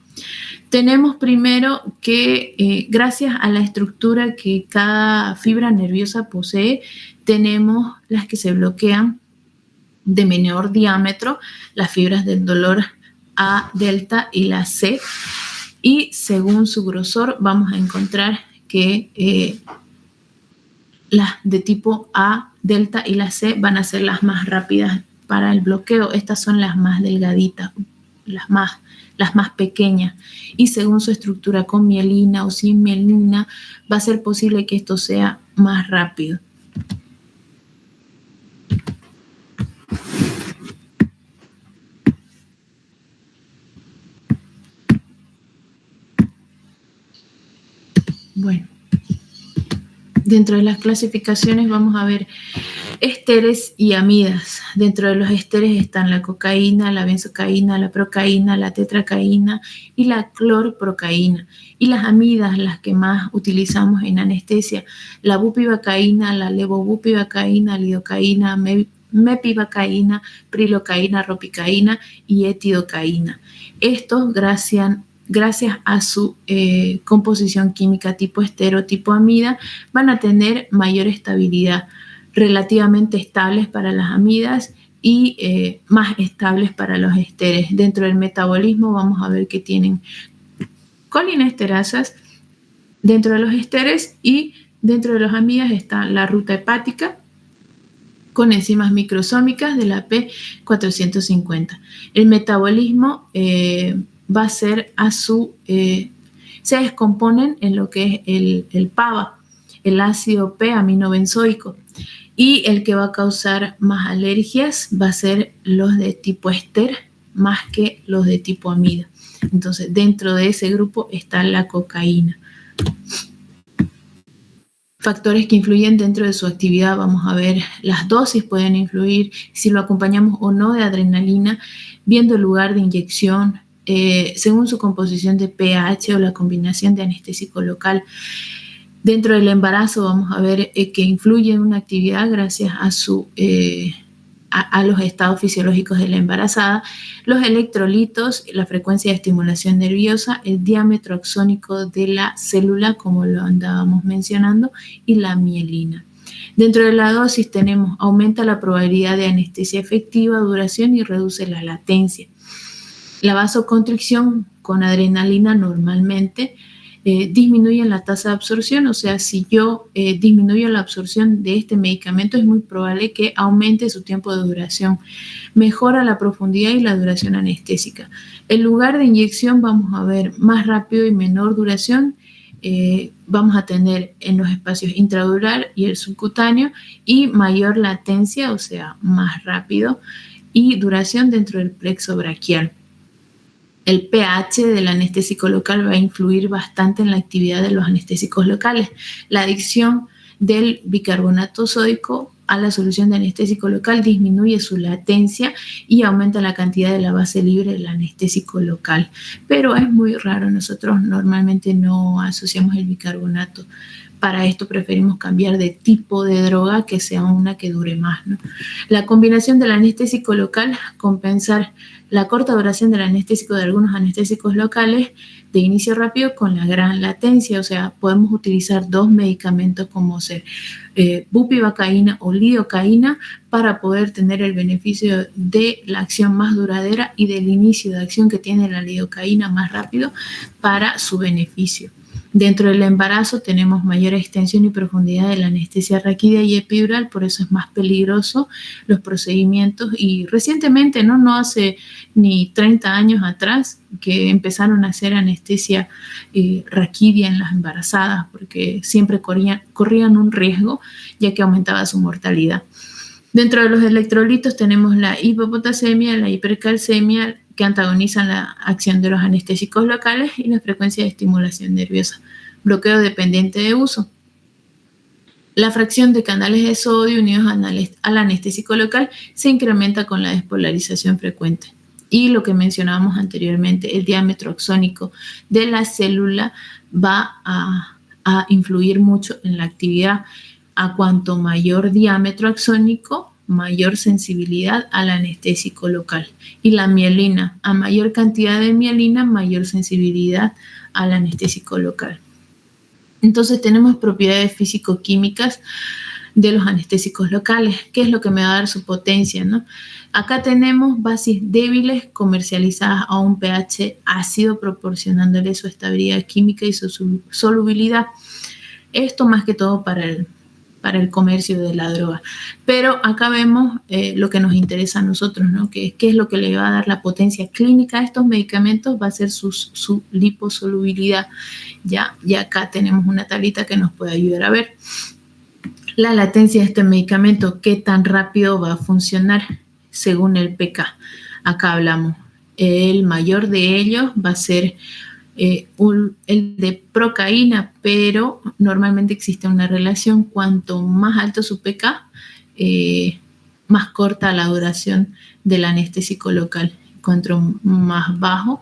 Tenemos primero que gracias a la estructura que cada fibra nerviosa posee, tenemos las que se bloquean de menor diámetro, las fibras del dolor A, delta y la C, y según su grosor vamos a encontrar que las de tipo A, delta y la C van a ser las más rápidas para el bloqueo. Estas son las más delgaditas, las más pequeñas, y según su estructura con mielina o sin mielina va a ser posible que esto sea más rápido. Bueno, dentro de las clasificaciones vamos a ver ésteres y amidas. Dentro de los ésteres están la cocaína, la benzocaína, la procaína, la tetracaína y la clorprocaína. Y las amidas, las que más utilizamos en anestesia, la bupivacaína, la levobupivacaína, lidocaína, mepivacaína, prilocaína, ropicaína y etidocaína. Estos, gracias a su composición química tipo estero, tipo amida, van a tener mayor estabilidad, relativamente estables para las amidas y más estables para los ésteres. Dentro del metabolismo vamos a ver que tienen colinesterasas dentro de los ésteres, y dentro de los amidas está la ruta hepática con enzimas microsómicas de la P450. El metabolismo va a ser se descomponen en lo que es el PABA, el ácido P-aminobenzoico, y el que va a causar más alergias va a ser los de tipo éster más que los de tipo amida. Entonces, dentro de ese grupo está la cocaína. Factores que influyen dentro de su actividad, vamos a ver las dosis pueden influir, si lo acompañamos o no de adrenalina, viendo el lugar de inyección, según su composición de pH o la combinación de anestésico local. Dentro del embarazo vamos a ver que influye en una actividad gracias a los estados fisiológicos de la embarazada, los electrolitos, la frecuencia de estimulación nerviosa, el diámetro axónico de la célula, como lo andábamos mencionando, y la mielina. Dentro de la dosis tenemos, aumenta la probabilidad de anestesia efectiva, duración y reduce la latencia. La vasoconstricción con adrenalina normalmente disminuye la tasa de absorción, o sea, si yo disminuyo la absorción de este medicamento es muy probable que aumente su tiempo de duración, mejora la profundidad y la duración anestésica. El lugar de inyección vamos a ver más rápido y menor duración, vamos a tener en los espacios intradural y el subcutáneo, y mayor latencia, o sea, más rápido, y duración dentro del plexo braquial. El pH del anestésico local va a influir bastante en la actividad de los anestésicos locales. La adición del bicarbonato sódico a la solución de anestésico local disminuye su latencia y aumenta la cantidad de la base libre del anestésico local. Pero es muy raro, nosotros normalmente no asociamos el bicarbonato. Para esto preferimos cambiar de tipo de droga que sea una que dure más, ¿no? La combinación del anestésico local, compensar la corta duración del anestésico de algunos anestésicos locales de inicio rápido con la gran latencia, o sea, podemos utilizar dos medicamentos como ser bupivacaína o lidocaína para poder tener el beneficio de la acción más duradera y del inicio de acción que tiene la lidocaína más rápido para su beneficio. Dentro del embarazo tenemos mayor extensión y profundidad de la anestesia raquídea y epidural, por eso es más peligroso los procedimientos, y recientemente, no hace ni 30 años atrás, que empezaron a hacer anestesia raquídea en las embarazadas, porque siempre corrían un riesgo, ya que aumentaba su mortalidad. Dentro de los electrolitos tenemos la hipopotasemia, la hipercalcemia, que antagonizan la acción de los anestésicos locales, y la frecuencia de estimulación nerviosa. Bloqueo dependiente de uso. La fracción de canales de sodio unidos al anestésico local se incrementa con la despolarización frecuente. Y lo que mencionábamos anteriormente, el diámetro axónico de la célula va a influir mucho en la actividad. A cuanto mayor diámetro axónico, mayor sensibilidad al anestésico local. Y la mielina, a mayor cantidad de mielina, mayor sensibilidad al anestésico local. Entonces tenemos propiedades físico-químicas de los anestésicos locales. ¿Qué es lo que me va a dar su potencia, no? Acá tenemos bases débiles comercializadas a un pH ácido, proporcionándole su estabilidad química y su solubilidad. Esto más que todo para el comercio de la droga. Pero acá vemos lo que nos interesa a nosotros, ¿no? ¿Qué es lo que le va a dar la potencia clínica a estos medicamentos? Va a ser su liposolubilidad. Ya acá tenemos una tablita que nos puede ayudar a ver. La latencia de este medicamento, qué tan rápido va a funcionar según el pK. Acá hablamos. El mayor de ellos va a ser el de procaína, pero normalmente existe una relación. Cuanto más alto su pK, más corta la duración del anestésico local. Cuanto más bajo,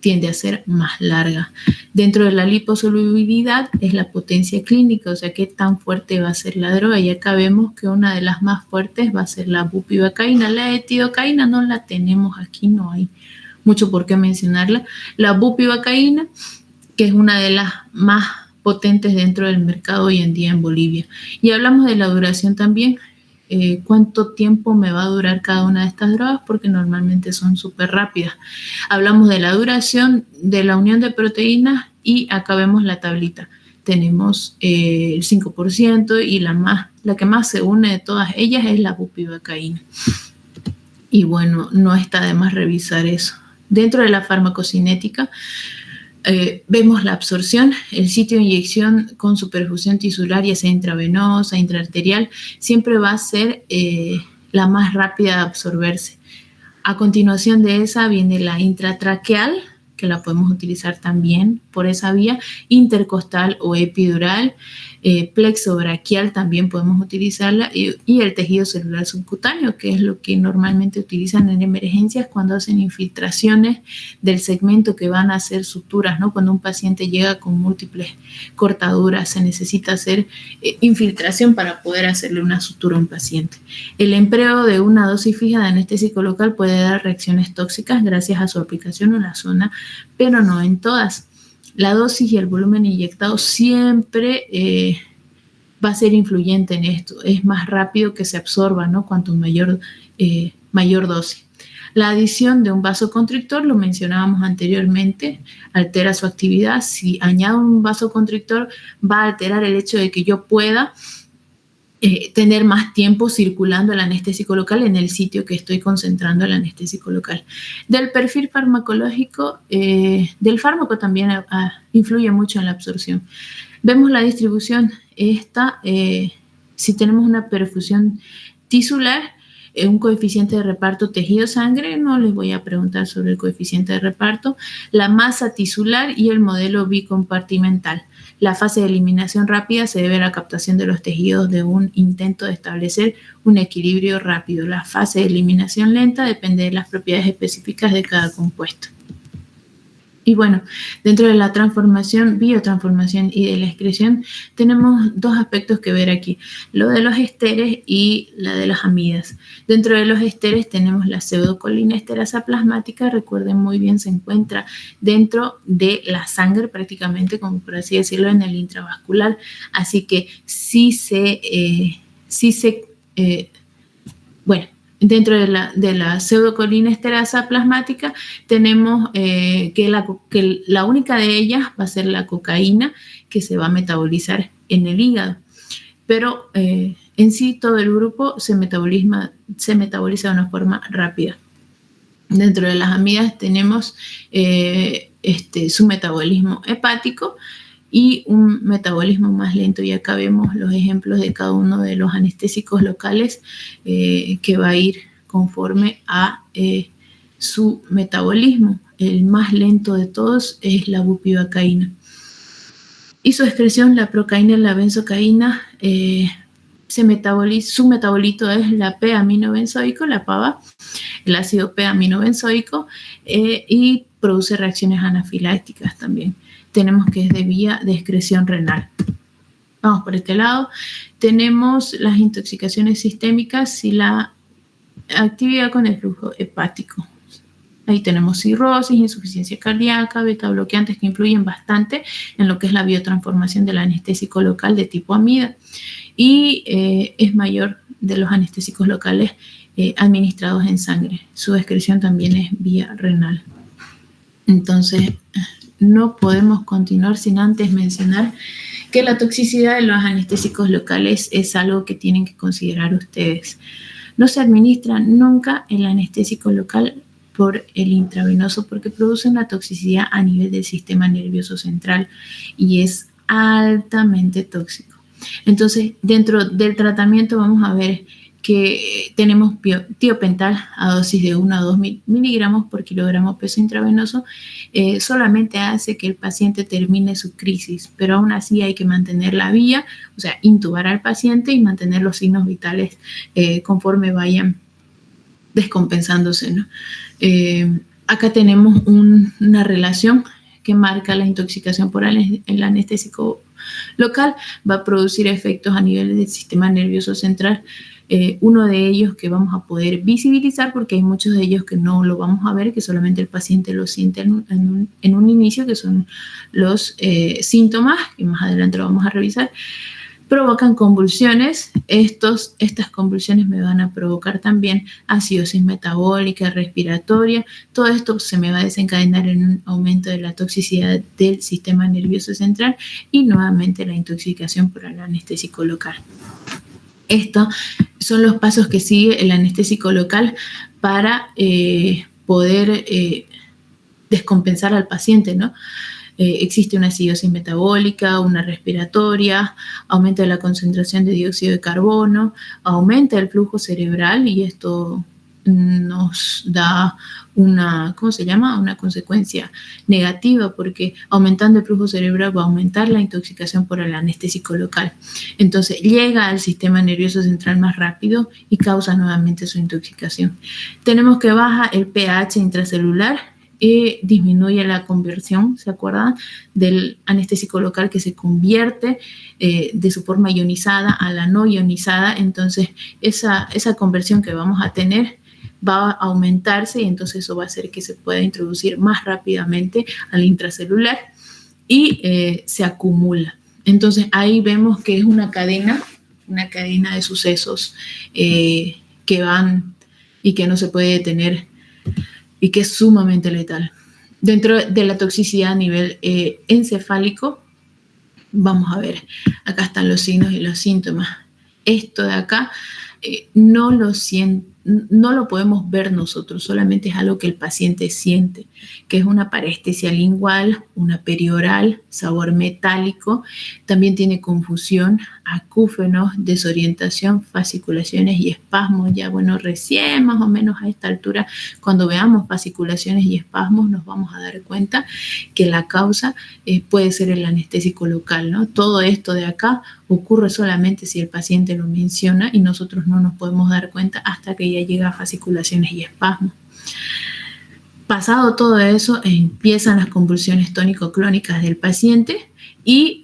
tiende a ser más larga. Dentro de la liposolubilidad es la potencia clínica, o sea, qué tan fuerte va a ser la droga. Y acá vemos que una de las más fuertes va a ser la bupivacaína. La etidocaína no la tenemos aquí, no hay mucho por qué mencionarla. La bupivacaína, que es una de las más potentes dentro del mercado hoy en día en Bolivia. Y hablamos de la duración también. Cuánto tiempo me va a durar cada una de estas drogas, porque normalmente son súper rápidas. Hablamos de la duración de la unión de proteínas y acá vemos la tablita. Tenemos el 5% y la que más se une de todas ellas es la bupivacaína. Y bueno, no está de más revisar eso. Dentro de la farmacocinética, vemos la absorción, el sitio de inyección con su perfusión tisular, ya sea intravenosa, intraarterial, siempre va a ser la más rápida de absorberse. A continuación de esa viene la intratraqueal, que la podemos utilizar también por esa vía, intercostal o epidural, plexobraquial también podemos utilizarla, y el tejido celular subcutáneo, que es lo que normalmente utilizan en emergencias cuando hacen infiltraciones del segmento que van a hacer suturas, ¿no? Cuando un paciente llega con múltiples cortaduras, se necesita hacer infiltración para poder hacerle una sutura a un paciente. El empleo de una dosis fija de anestésico local puede dar reacciones tóxicas gracias a su aplicación en la zona, pero no en todas. La dosis y el volumen inyectado siempre va a ser influyente en esto. Es más rápido que se absorba, ¿no? Cuanto mayor dosis. La adición de un vasoconstrictor, lo mencionábamos anteriormente, altera su actividad. Si añado un vasoconstrictor, va a alterar el hecho de que yo pueda tener más tiempo circulando el anestésico local en el sitio que estoy concentrando el anestésico local. Del perfil farmacológico, del fármaco también influye mucho en la absorción. Vemos la distribución. Si tenemos una perfusión tisular, un coeficiente de reparto tejido-sangre, no les voy a preguntar sobre el coeficiente de reparto, la masa tisular y el modelo bicompartimental. La fase de eliminación rápida se debe a la captación de los tejidos de un intento de establecer un equilibrio rápido. La fase de eliminación lenta depende de las propiedades específicas de cada compuesto. Y bueno, dentro de la transformación, biotransformación y de la excreción, tenemos dos aspectos que ver aquí, lo de los esteres y la de las amidas. Dentro de los esteres tenemos la pseudocolinesterasa plasmática, recuerden muy bien, se encuentra dentro de la sangre prácticamente, como por así decirlo, en el intravascular. Así que dentro de la pseudocolinesterasa plasmática tenemos que la única de ellas va a ser la cocaína, que se va a metabolizar en el hígado. Pero en sí todo el grupo se metaboliza de una forma rápida. Dentro de las amidas tenemos su metabolismo hepático y un metabolismo más lento, y acá vemos los ejemplos de cada uno de los anestésicos locales que va a ir conforme a su metabolismo. El más lento de todos es la bupivacaína. Y su excreción, la procaína y la benzocaína, su metabolito es la P-aminobenzoico, la PABA, el ácido P-aminobenzoico, y produce reacciones anafilácticas también. Tenemos que es de vía de excreción renal. vamos por este lado. Tenemos las intoxicaciones sistémicas y la actividad con el flujo hepático. Ahí tenemos cirrosis, insuficiencia cardíaca, beta bloqueantes que influyen bastante en lo que es la biotransformación del anestésico local de tipo amida. Y es mayor de los anestésicos locales administrados en sangre. Su excreción también es vía renal. Entonces, no podemos continuar sin antes mencionar que la toxicidad de los anestésicos locales es algo que tienen que considerar ustedes. No se administra nunca el anestésico local por el intravenoso porque produce una toxicidad a nivel del sistema nervioso central y es altamente tóxico. Entonces, dentro del tratamiento vamos a ver que tenemos tiopental a dosis de 1 a 2 miligramos por kilogramo peso intravenoso. Solamente hace que el paciente termine su crisis, pero aún así hay que mantener la vía, o sea, intubar al paciente y mantener los signos vitales conforme vayan descompensándose, ¿no? Acá tenemos una relación que marca la intoxicación por el anestésico local, va a producir efectos a nivel del sistema nervioso central. Uno de ellos que vamos a poder visibilizar, porque hay muchos de ellos que no lo vamos a ver, que solamente el paciente lo siente en un inicio, que son los síntomas, que más adelante lo vamos a revisar. Provocan convulsiones. Estas convulsiones me van a provocar también acidosis metabólica, respiratoria. Todo esto se me va a desencadenar en un aumento de la toxicidad del sistema nervioso central y nuevamente la intoxicación por el anestésico local. Estos son los pasos que sigue el anestésico local para poder descompensar al paciente, ¿no? Existe una acidosis metabólica, una respiratoria, aumento de la concentración de dióxido de carbono, aumenta el flujo cerebral y esto nos da una consecuencia negativa porque aumentando el flujo cerebral va a aumentar la intoxicación por el anestésico local. Entonces llega al sistema nervioso central más rápido y causa nuevamente su intoxicación. Tenemos que baja el pH intracelular y disminuye la conversión, ¿se acuerdan? Del anestésico local que se convierte de su forma ionizada a la no ionizada. Entonces esa conversión que vamos a tener va a aumentarse y entonces eso va a hacer que se pueda introducir más rápidamente al intracelular y se acumula. Entonces ahí vemos que es una cadena de sucesos que van y que no se puede detener y que es sumamente letal. Dentro de la toxicidad a nivel encefálico, vamos a ver, acá están los signos y los síntomas. Esto de acá no lo podemos ver nosotros, solamente es algo que el paciente siente, que es una parestesia lingual, una perioral, sabor metálico, también tiene confusión, acúfenos, desorientación, fasciculaciones y espasmos. Ya bueno, recién más o menos a esta altura, cuando veamos fasciculaciones y espasmos, nos vamos a dar cuenta que la causa puede ser el anestésico local, ¿no? Todo esto de acá ocurre solamente si el paciente lo menciona y nosotros no nos podemos dar cuenta hasta que ya llega a fasciculaciones y espasmos. Pasado todo eso, empiezan las convulsiones tónico-clónicas del paciente y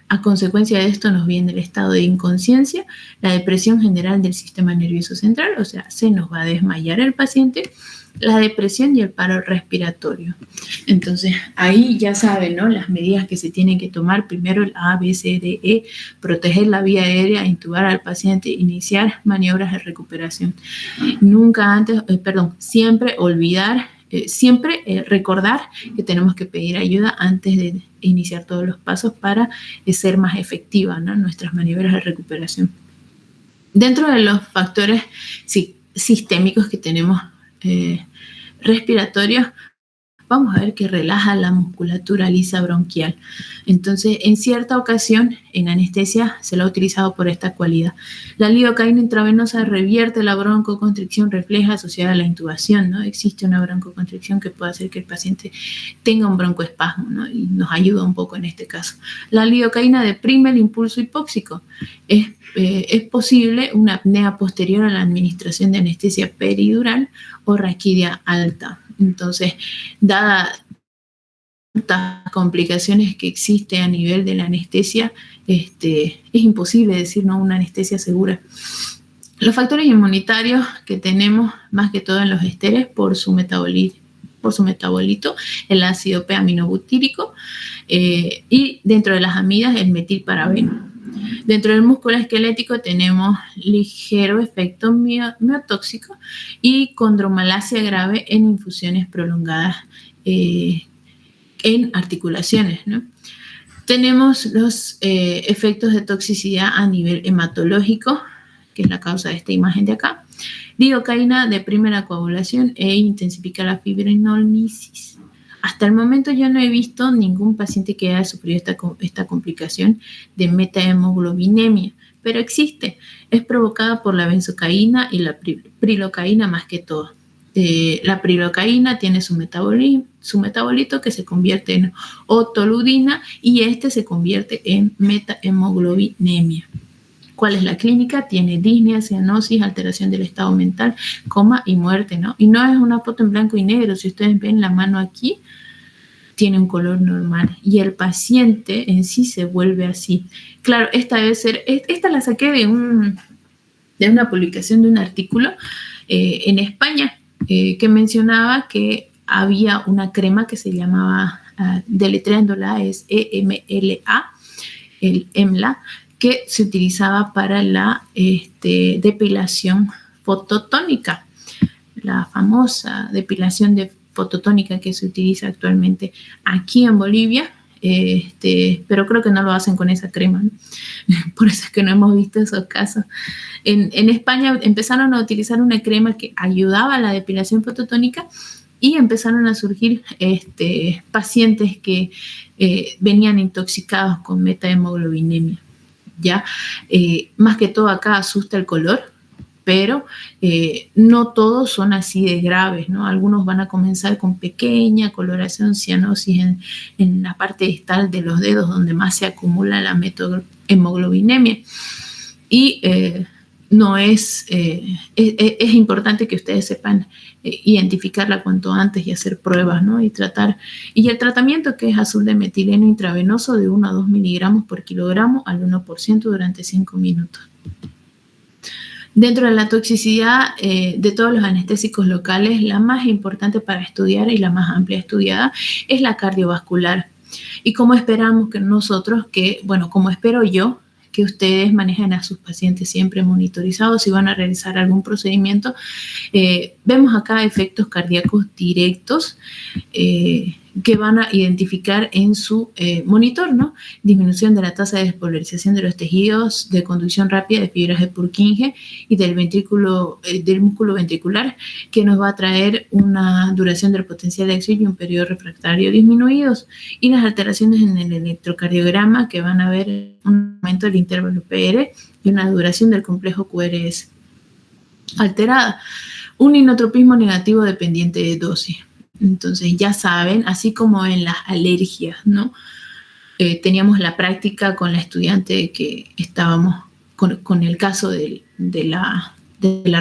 a consecuencia de esto nos viene el estado de inconsciencia, la depresión general del sistema nervioso central, o sea, se nos va a desmayar el paciente, la depresión y el paro respiratorio. Entonces, ahí ya saben, ¿no? Las medidas que se tienen que tomar. Primero el A, B, C, D, E, proteger la vía aérea, intubar al paciente, iniciar maniobras de recuperación. Siempre recordar que tenemos que pedir ayuda antes de iniciar todos los pasos para ser más efectiva, ¿no? Nuestras maniobras de recuperación. Dentro de los factores sistémicos que tenemos respiratorios, vamos a ver que relaja la musculatura lisa bronquial. Entonces, en cierta ocasión, en anestesia se lo ha utilizado por esta cualidad. La lidocaína intravenosa revierte la broncoconstricción refleja asociada a la intubación, ¿no? Existe una broncoconstricción que puede hacer que el paciente tenga un broncoespasmo, ¿no? Y nos ayuda un poco en este caso. La lidocaína deprime el impulso hipóxico. Es posible una apnea posterior a la administración de anestesia peridural o raquidia alta. Entonces, dada complicaciones que existen a nivel de la anestesia, es imposible decir no una anestesia segura. Los factores inmunitarios que tenemos más que todo en los esteres por su metabolito, el ácido P-aminobutírico, y dentro de las amidas el metilparabeno. Dentro del músculo esquelético tenemos ligero efecto miotóxico y condromalacia grave en infusiones prolongadas en articulaciones, ¿no? Tenemos los efectos de toxicidad a nivel hematológico, que es la causa de esta imagen de acá. Lidocaína deprime la coagulación e intensifica la fibrinolisis. Hasta el momento yo no he visto ningún paciente que haya sufrido esta complicación de metahemoglobinemia, pero existe. Es provocada por la benzocaína y la prilocaína más que todo. La prilocaína tiene su metabolito que se convierte en otoludina y este se convierte en metahemoglobinemia. ¿Cuál es la clínica? Tiene disnea, cianosis, alteración del estado mental, coma y muerte, ¿no? Y no es una foto en blanco y negro. Si ustedes ven la mano aquí, tiene un color normal y el paciente en sí se vuelve así. Claro, esta la saqué de una publicación de un artículo en España que mencionaba que había una crema que se llamaba, deletreándola es EMLA, el EMLA, que se utilizaba para la depilación fototónica, la famosa depilación fototónica que se utiliza actualmente aquí en Bolivia, pero creo que no lo hacen con esa crema, ¿no? Por eso es que no hemos visto esos casos. En España empezaron a utilizar una crema que ayudaba a la depilación fototónica y empezaron a surgir pacientes que venían intoxicados con metahemoglobinemia. ¿Ya? Más que todo acá asusta el color, pero no todos son así de graves, ¿no? Algunos van a comenzar con pequeña coloración, cianosis en la parte distal de los dedos donde más se acumula la metahemoglobinemia. Y no es importante que ustedes sepan identificarla cuanto antes y hacer pruebas, ¿no? Y el tratamiento, que es azul de metileno intravenoso de 1 a 2 miligramos por kilogramo al 1% durante 5 minutos. Dentro de la toxicidad de todos los anestésicos locales, la más importante para estudiar y la más amplia estudiada es la cardiovascular. Y como esperamos que nosotros, como espero yo, que ustedes manejen a sus pacientes siempre monitorizados si van a realizar algún procedimiento. Vemos acá efectos cardíacos directos que van a identificar en su monitor, ¿no? Disminución de la tasa de despolarización de los tejidos, de conducción rápida de fibras de Purkinje y del músculo ventricular, que nos va a traer una duración del potencial de acción y un periodo refractario disminuidos, y las alteraciones en el electrocardiograma, que van a ver un aumento del intervalo PR y una duración del complejo QRS alterada. Un inotropismo negativo dependiente de dosis. Entonces ya saben, así como en las alergias, ¿no? Teníamos la práctica con la estudiante que estábamos con el caso de la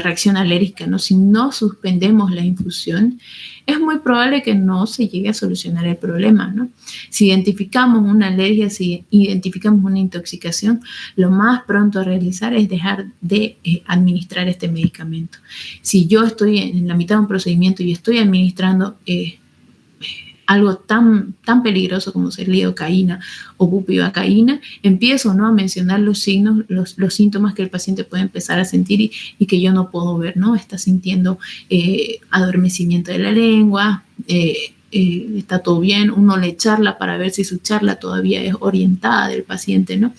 reacción alérgica, ¿no? Si no suspendemos la infusión, es muy probable que no se llegue a solucionar el problema, ¿no? Si identificamos una alergia, si identificamos una intoxicación, lo más pronto a realizar es dejar de administrar este medicamento. Si yo estoy en la mitad de un procedimiento y estoy administrando algo tan peligroso como ser lidocaína o bupivacaína, empiezo, ¿no?, a mencionar los signos, los síntomas que el paciente puede empezar a sentir y que yo no puedo ver, ¿no? Está sintiendo adormecimiento de la lengua, está todo bien, uno le charla para ver si su charla todavía es orientada del paciente, ¿no?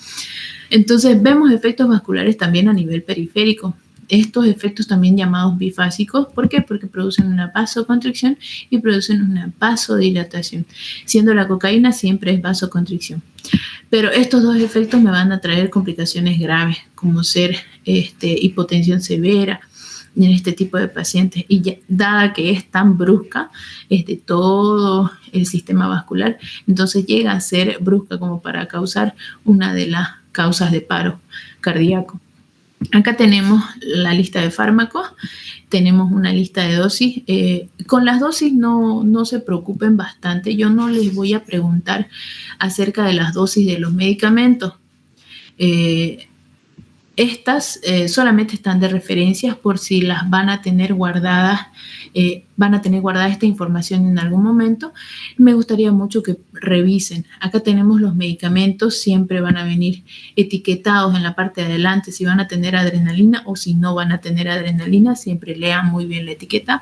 Entonces vemos efectos vasculares también a nivel periférico. Estos efectos también llamados bifásicos, ¿por qué? Porque producen una vasoconstricción y producen una vasodilatación, siendo la cocaína siempre es vasoconstricción. Pero estos dos efectos me van a traer complicaciones graves, como ser hipotensión severa en este tipo de pacientes. Y ya, dada que es tan brusca todo el sistema vascular, entonces llega a ser brusca como para causar una de las causas de paro cardíaco. Acá tenemos la lista de fármacos, tenemos una lista de dosis. Con las dosis no se preocupen bastante. Yo no les voy a preguntar acerca de las dosis de los medicamentos. Estas solamente están de referencias por si las van a tener guardadas esta información en algún momento. Me gustaría mucho que revisen. Acá tenemos los medicamentos, siempre van a venir etiquetados en la parte de adelante si van a tener adrenalina o si no van a tener adrenalina. Siempre lean muy bien la etiqueta.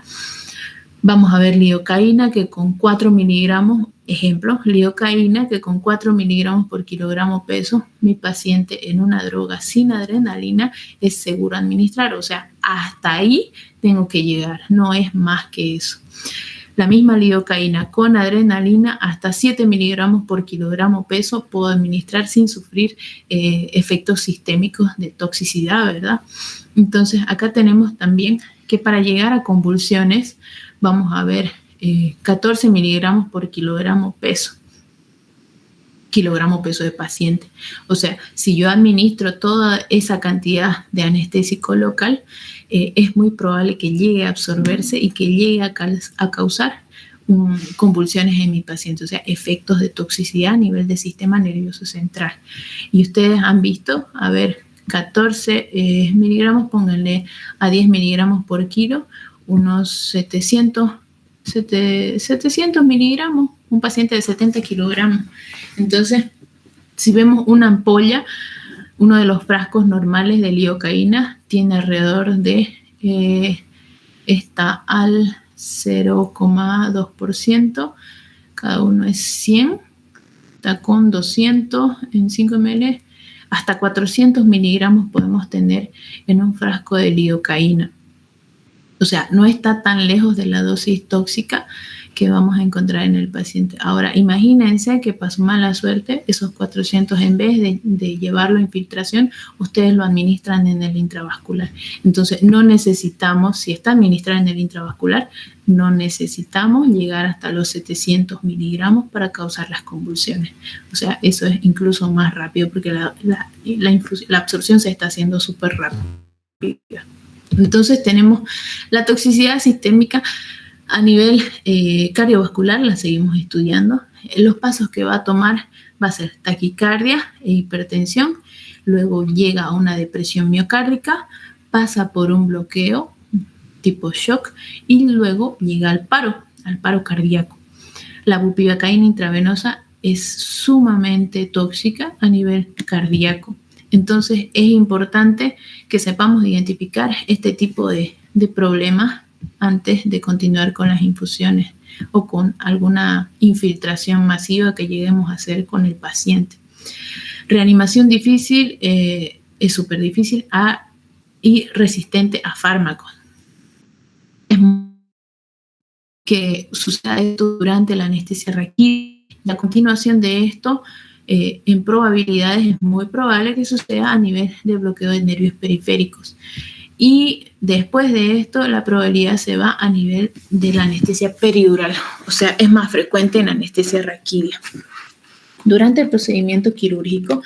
Vamos a ver lidocaína, que con 4 miligramos, ejemplo, lidocaína, que con 4 miligramos por kilogramo peso, mi paciente en una droga sin adrenalina es seguro administrar. O sea, hasta ahí tengo que llegar, no es más que eso. La misma lidocaína con adrenalina, hasta 7 miligramos por kilogramo peso puedo administrar sin sufrir efectos sistémicos de toxicidad, ¿verdad? Entonces, acá tenemos también que para llegar a convulsiones, vamos a ver 14 miligramos por kilogramo peso de paciente. O sea, si yo administro toda esa cantidad de anestésico local, es muy probable que llegue a absorberse y que llegue a causar convulsiones en mi paciente, o sea, efectos de toxicidad a nivel del sistema nervioso central. Y ustedes han visto, a ver, 14 miligramos, pónganle a 10 miligramos por kilo, unos 700 miligramos, un paciente de 70 kilogramos. Entonces, si vemos una ampolla, uno de los frascos normales de lidocaína tiene alrededor de, está al 0,2%, cada uno es 100, está con 200 en 5 ml, hasta 400 miligramos podemos tener en un frasco de lidocaína. O sea, no está tan lejos de la dosis tóxica que vamos a encontrar en el paciente. Ahora, imagínense que pasó mala suerte, esos 400 en vez de llevarlo a infiltración, ustedes lo administran en el intravascular. Entonces, no necesitamos, si está administrado en el intravascular, no necesitamos llegar hasta los 700 miligramos para causar las convulsiones. O sea, eso es incluso más rápido porque la absorción se está haciendo súper rápida. Entonces tenemos la toxicidad sistémica a nivel cardiovascular, la seguimos estudiando. Los pasos que va a tomar va a ser taquicardia e hipertensión, luego llega a una depresión miocárdica, pasa por un bloqueo tipo shock y luego llega al paro cardíaco. La bupivacaína intravenosa es sumamente tóxica a nivel cardíaco. Entonces es importante que sepamos identificar este tipo de problemas antes de continuar con las infusiones o con alguna infiltración masiva que lleguemos a hacer con el paciente. Reanimación difícil, es súper difícil y resistente a fármacos. Es que suceda esto durante la anestesia raquídea. La continuación de esto, en probabilidades, es muy probable que suceda a nivel de bloqueo de nervios periféricos. Y después de esto, la probabilidad se va a nivel de la anestesia peridural, o sea, es más frecuente en anestesia raquídea. Durante el procedimiento quirúrgico,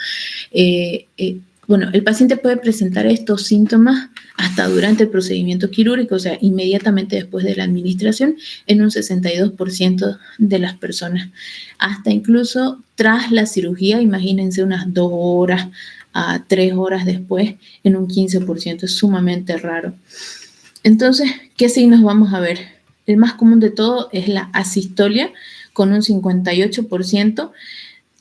el paciente puede presentar estos síntomas hasta durante el procedimiento quirúrgico, o sea, inmediatamente después de la administración, en un 62% de las personas. Hasta incluso tras la cirugía, imagínense unas 2 horas a 3 horas después, en un 15%, es sumamente raro. Entonces, ¿qué signos vamos a ver? El más común de todo es la asistolia, con un 58%,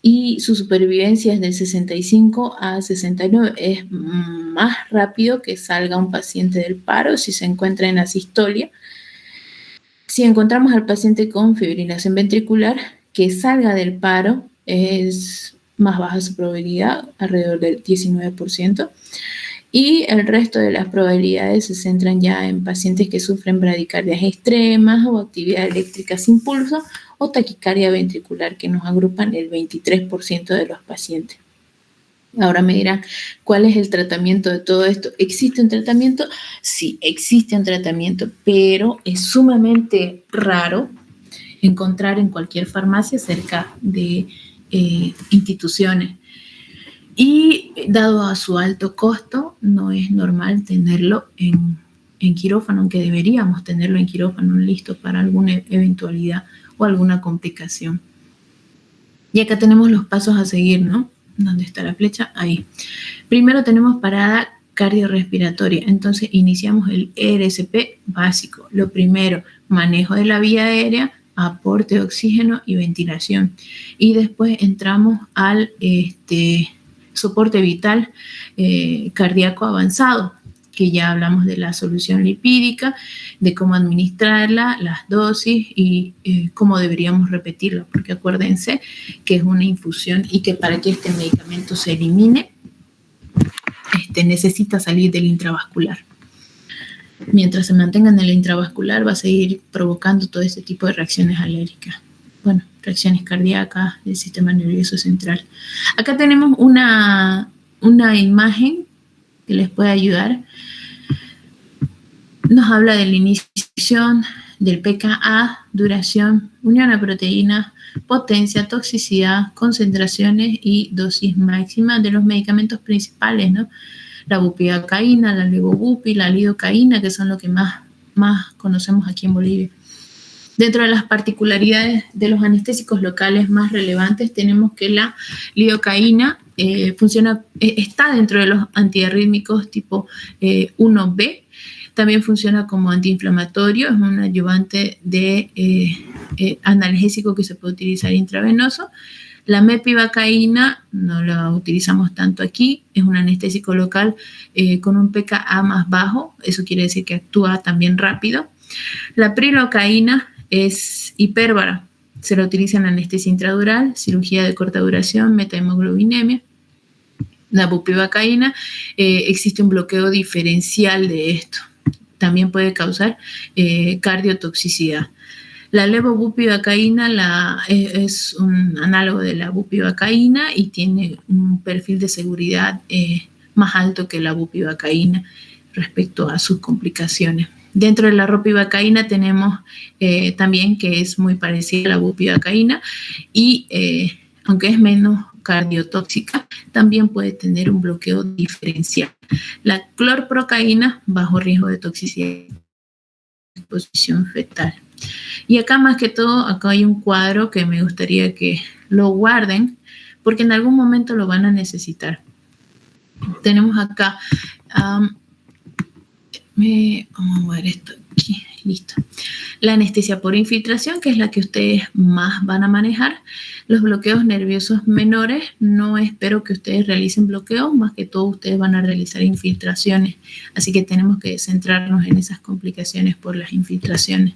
y su supervivencia es del 65 a 69. Es más rápido que salga un paciente del paro si se encuentra en asistolia. Si encontramos al paciente con fibrilación ventricular, que salga del paro es más baja su probabilidad, alrededor del 19%. Y el resto de las probabilidades se centran ya en pacientes que sufren bradicardias extremas o actividad eléctrica sin pulso o taquicardia ventricular, que nos agrupan el 23% de los pacientes. Ahora me dirán, ¿cuál es el tratamiento de todo esto? ¿Existe un tratamiento? Sí, existe un tratamiento, pero es sumamente raro encontrar en cualquier farmacia cerca de instituciones. Y dado a su alto costo, no es normal tenerlo en quirófano, aunque deberíamos tenerlo en quirófano listo para alguna eventualidad o alguna complicación. Y acá tenemos los pasos a seguir, ¿no? ¿Dónde está la flecha? Ahí. Primero tenemos parada cardiorrespiratoria. Entonces iniciamos el ERCP básico. Lo primero, manejo de la vía aérea, aporte de oxígeno y ventilación. Y después entramos al soporte vital cardíaco avanzado, que ya hablamos de la solución lipídica, de cómo administrarla, las dosis y cómo deberíamos repetirlo, porque acuérdense que es una infusión y que para que este medicamento se elimine, necesita salir del intravascular. Mientras se mantenga en el intravascular, va a seguir provocando todo este tipo de reacciones alérgicas. Bueno, reacciones cardíacas del sistema nervioso central. Acá tenemos una imagen que les puede ayudar. Nos habla de la iniciación del pKa, duración, unión a proteínas, potencia, toxicidad, concentraciones y dosis máxima de los medicamentos principales, ¿no? La bupivacaína, la levobupi, la lidocaína, que son lo que más conocemos aquí en Bolivia. Dentro de las particularidades de los anestésicos locales más relevantes tenemos que la lidocaína está dentro de los antiarrítmicos tipo 1B. También funciona como antiinflamatorio, es un ayudante analgésico que se puede utilizar intravenoso. La mepivacaína no la utilizamos tanto aquí, es un anestésico local con un pKa más bajo, eso quiere decir que actúa también rápido. La prilocaína es hipérbara, se la utiliza en anestesia intradural, cirugía de corta duración, metahemoglobinemia. La bupivacaína, existe un bloqueo diferencial de esto. También puede causar cardiotoxicidad. La levobupivacaína es un análogo de la bupivacaína y tiene un perfil de seguridad más alto que la bupivacaína respecto a sus complicaciones. Dentro de la ropivacaína tenemos también que es muy parecida a la bupivacaína y aunque es menos cardiotóxica, también puede tener un bloqueo diferencial. La clorprocaína, bajo riesgo de toxicidad y exposición fetal. Y acá más que todo, acá hay un cuadro que me gustaría que lo guarden porque en algún momento lo van a necesitar. Tenemos acá, vamos a mover esto aquí, listo. La anestesia por infiltración, que es la que ustedes más van a manejar. Los bloqueos nerviosos menores, no espero que ustedes realicen bloqueos, más que todo ustedes van a realizar infiltraciones. Así que tenemos que centrarnos en esas complicaciones por las infiltraciones.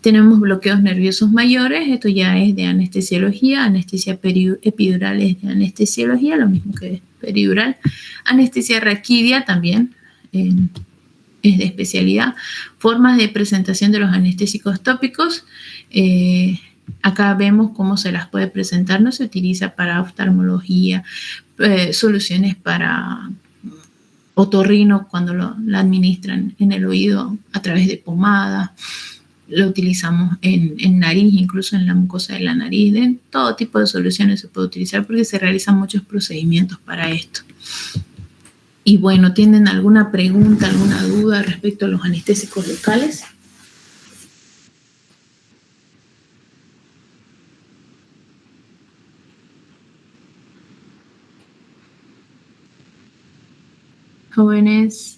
Tenemos bloqueos nerviosos mayores, esto ya es de anestesiología, anestesia epidural es de anestesiología, lo mismo que peridural. Anestesia raquídea también es de especialidad. Formas de presentación de los anestésicos tópicos, acá vemos cómo se las puede presentar, no se utiliza para oftalmología, soluciones para otorrino cuando la administran en el oído a través de pomada. Lo utilizamos en nariz, incluso en la mucosa de la nariz. En todo tipo de soluciones se puede utilizar porque se realizan muchos procedimientos para esto. Y bueno, ¿tienen alguna pregunta, alguna duda respecto a los anestésicos locales? Jóvenes.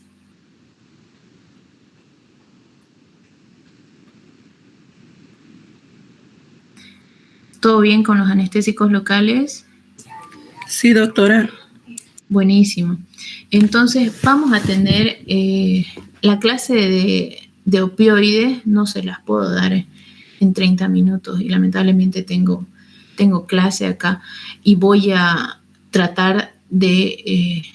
¿Todo bien con los anestésicos locales? Sí, doctora. Buenísimo. Entonces, vamos a tener la clase de opioides, no se las puedo dar en 30 minutos y lamentablemente tengo clase acá y voy a tratar de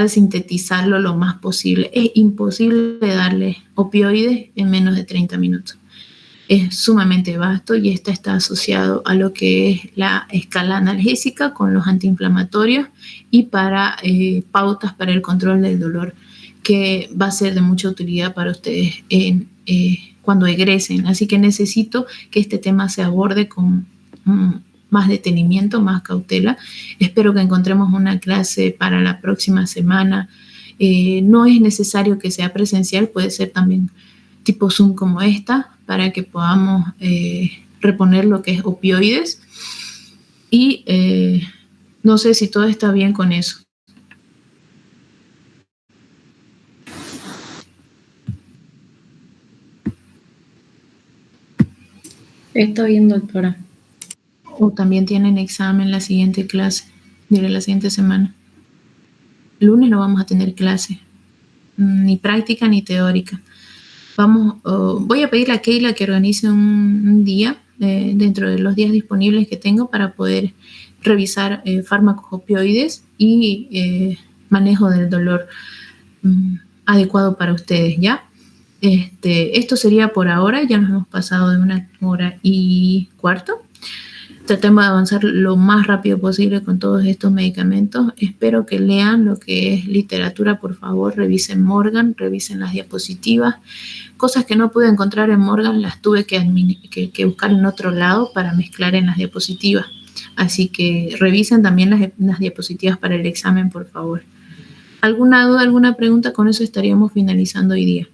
sintetizarlo lo más posible. Es imposible darle opioides en menos de 30 minutos. Es sumamente vasto y está asociado a lo que es la escala analgésica con los antiinflamatorios y para pautas para el control del dolor, que va a ser de mucha utilidad para ustedes cuando egresen. Así que necesito que este tema se aborde con más detenimiento, más cautela. Espero que encontremos una clase para la próxima semana. No es necesario que sea presencial, puede ser también tipo Zoom como esta, para que podamos reponer lo que es opioides. Y no sé si todo está bien con eso. Está bien, doctora. O también tienen examen la siguiente clase, la siguiente semana. El lunes no vamos a tener clase, ni práctica ni teórica. Voy a pedirle a Keila que organice un día dentro de los días disponibles que tengo para poder revisar fármacos opioides y manejo del dolor adecuado para ustedes, ¿ya? Esto sería por ahora, ya nos hemos pasado de 1:15. Tratemos de avanzar lo más rápido posible con todos estos medicamentos. Espero que lean lo que es literatura, por favor, revisen Morgan, revisen las diapositivas. Cosas que no pude encontrar en Morgan las tuve que buscar en otro lado para mezclar en las diapositivas. Así que revisen también las diapositivas para el examen, por favor. ¿Alguna duda, alguna pregunta? Con eso estaríamos finalizando hoy día.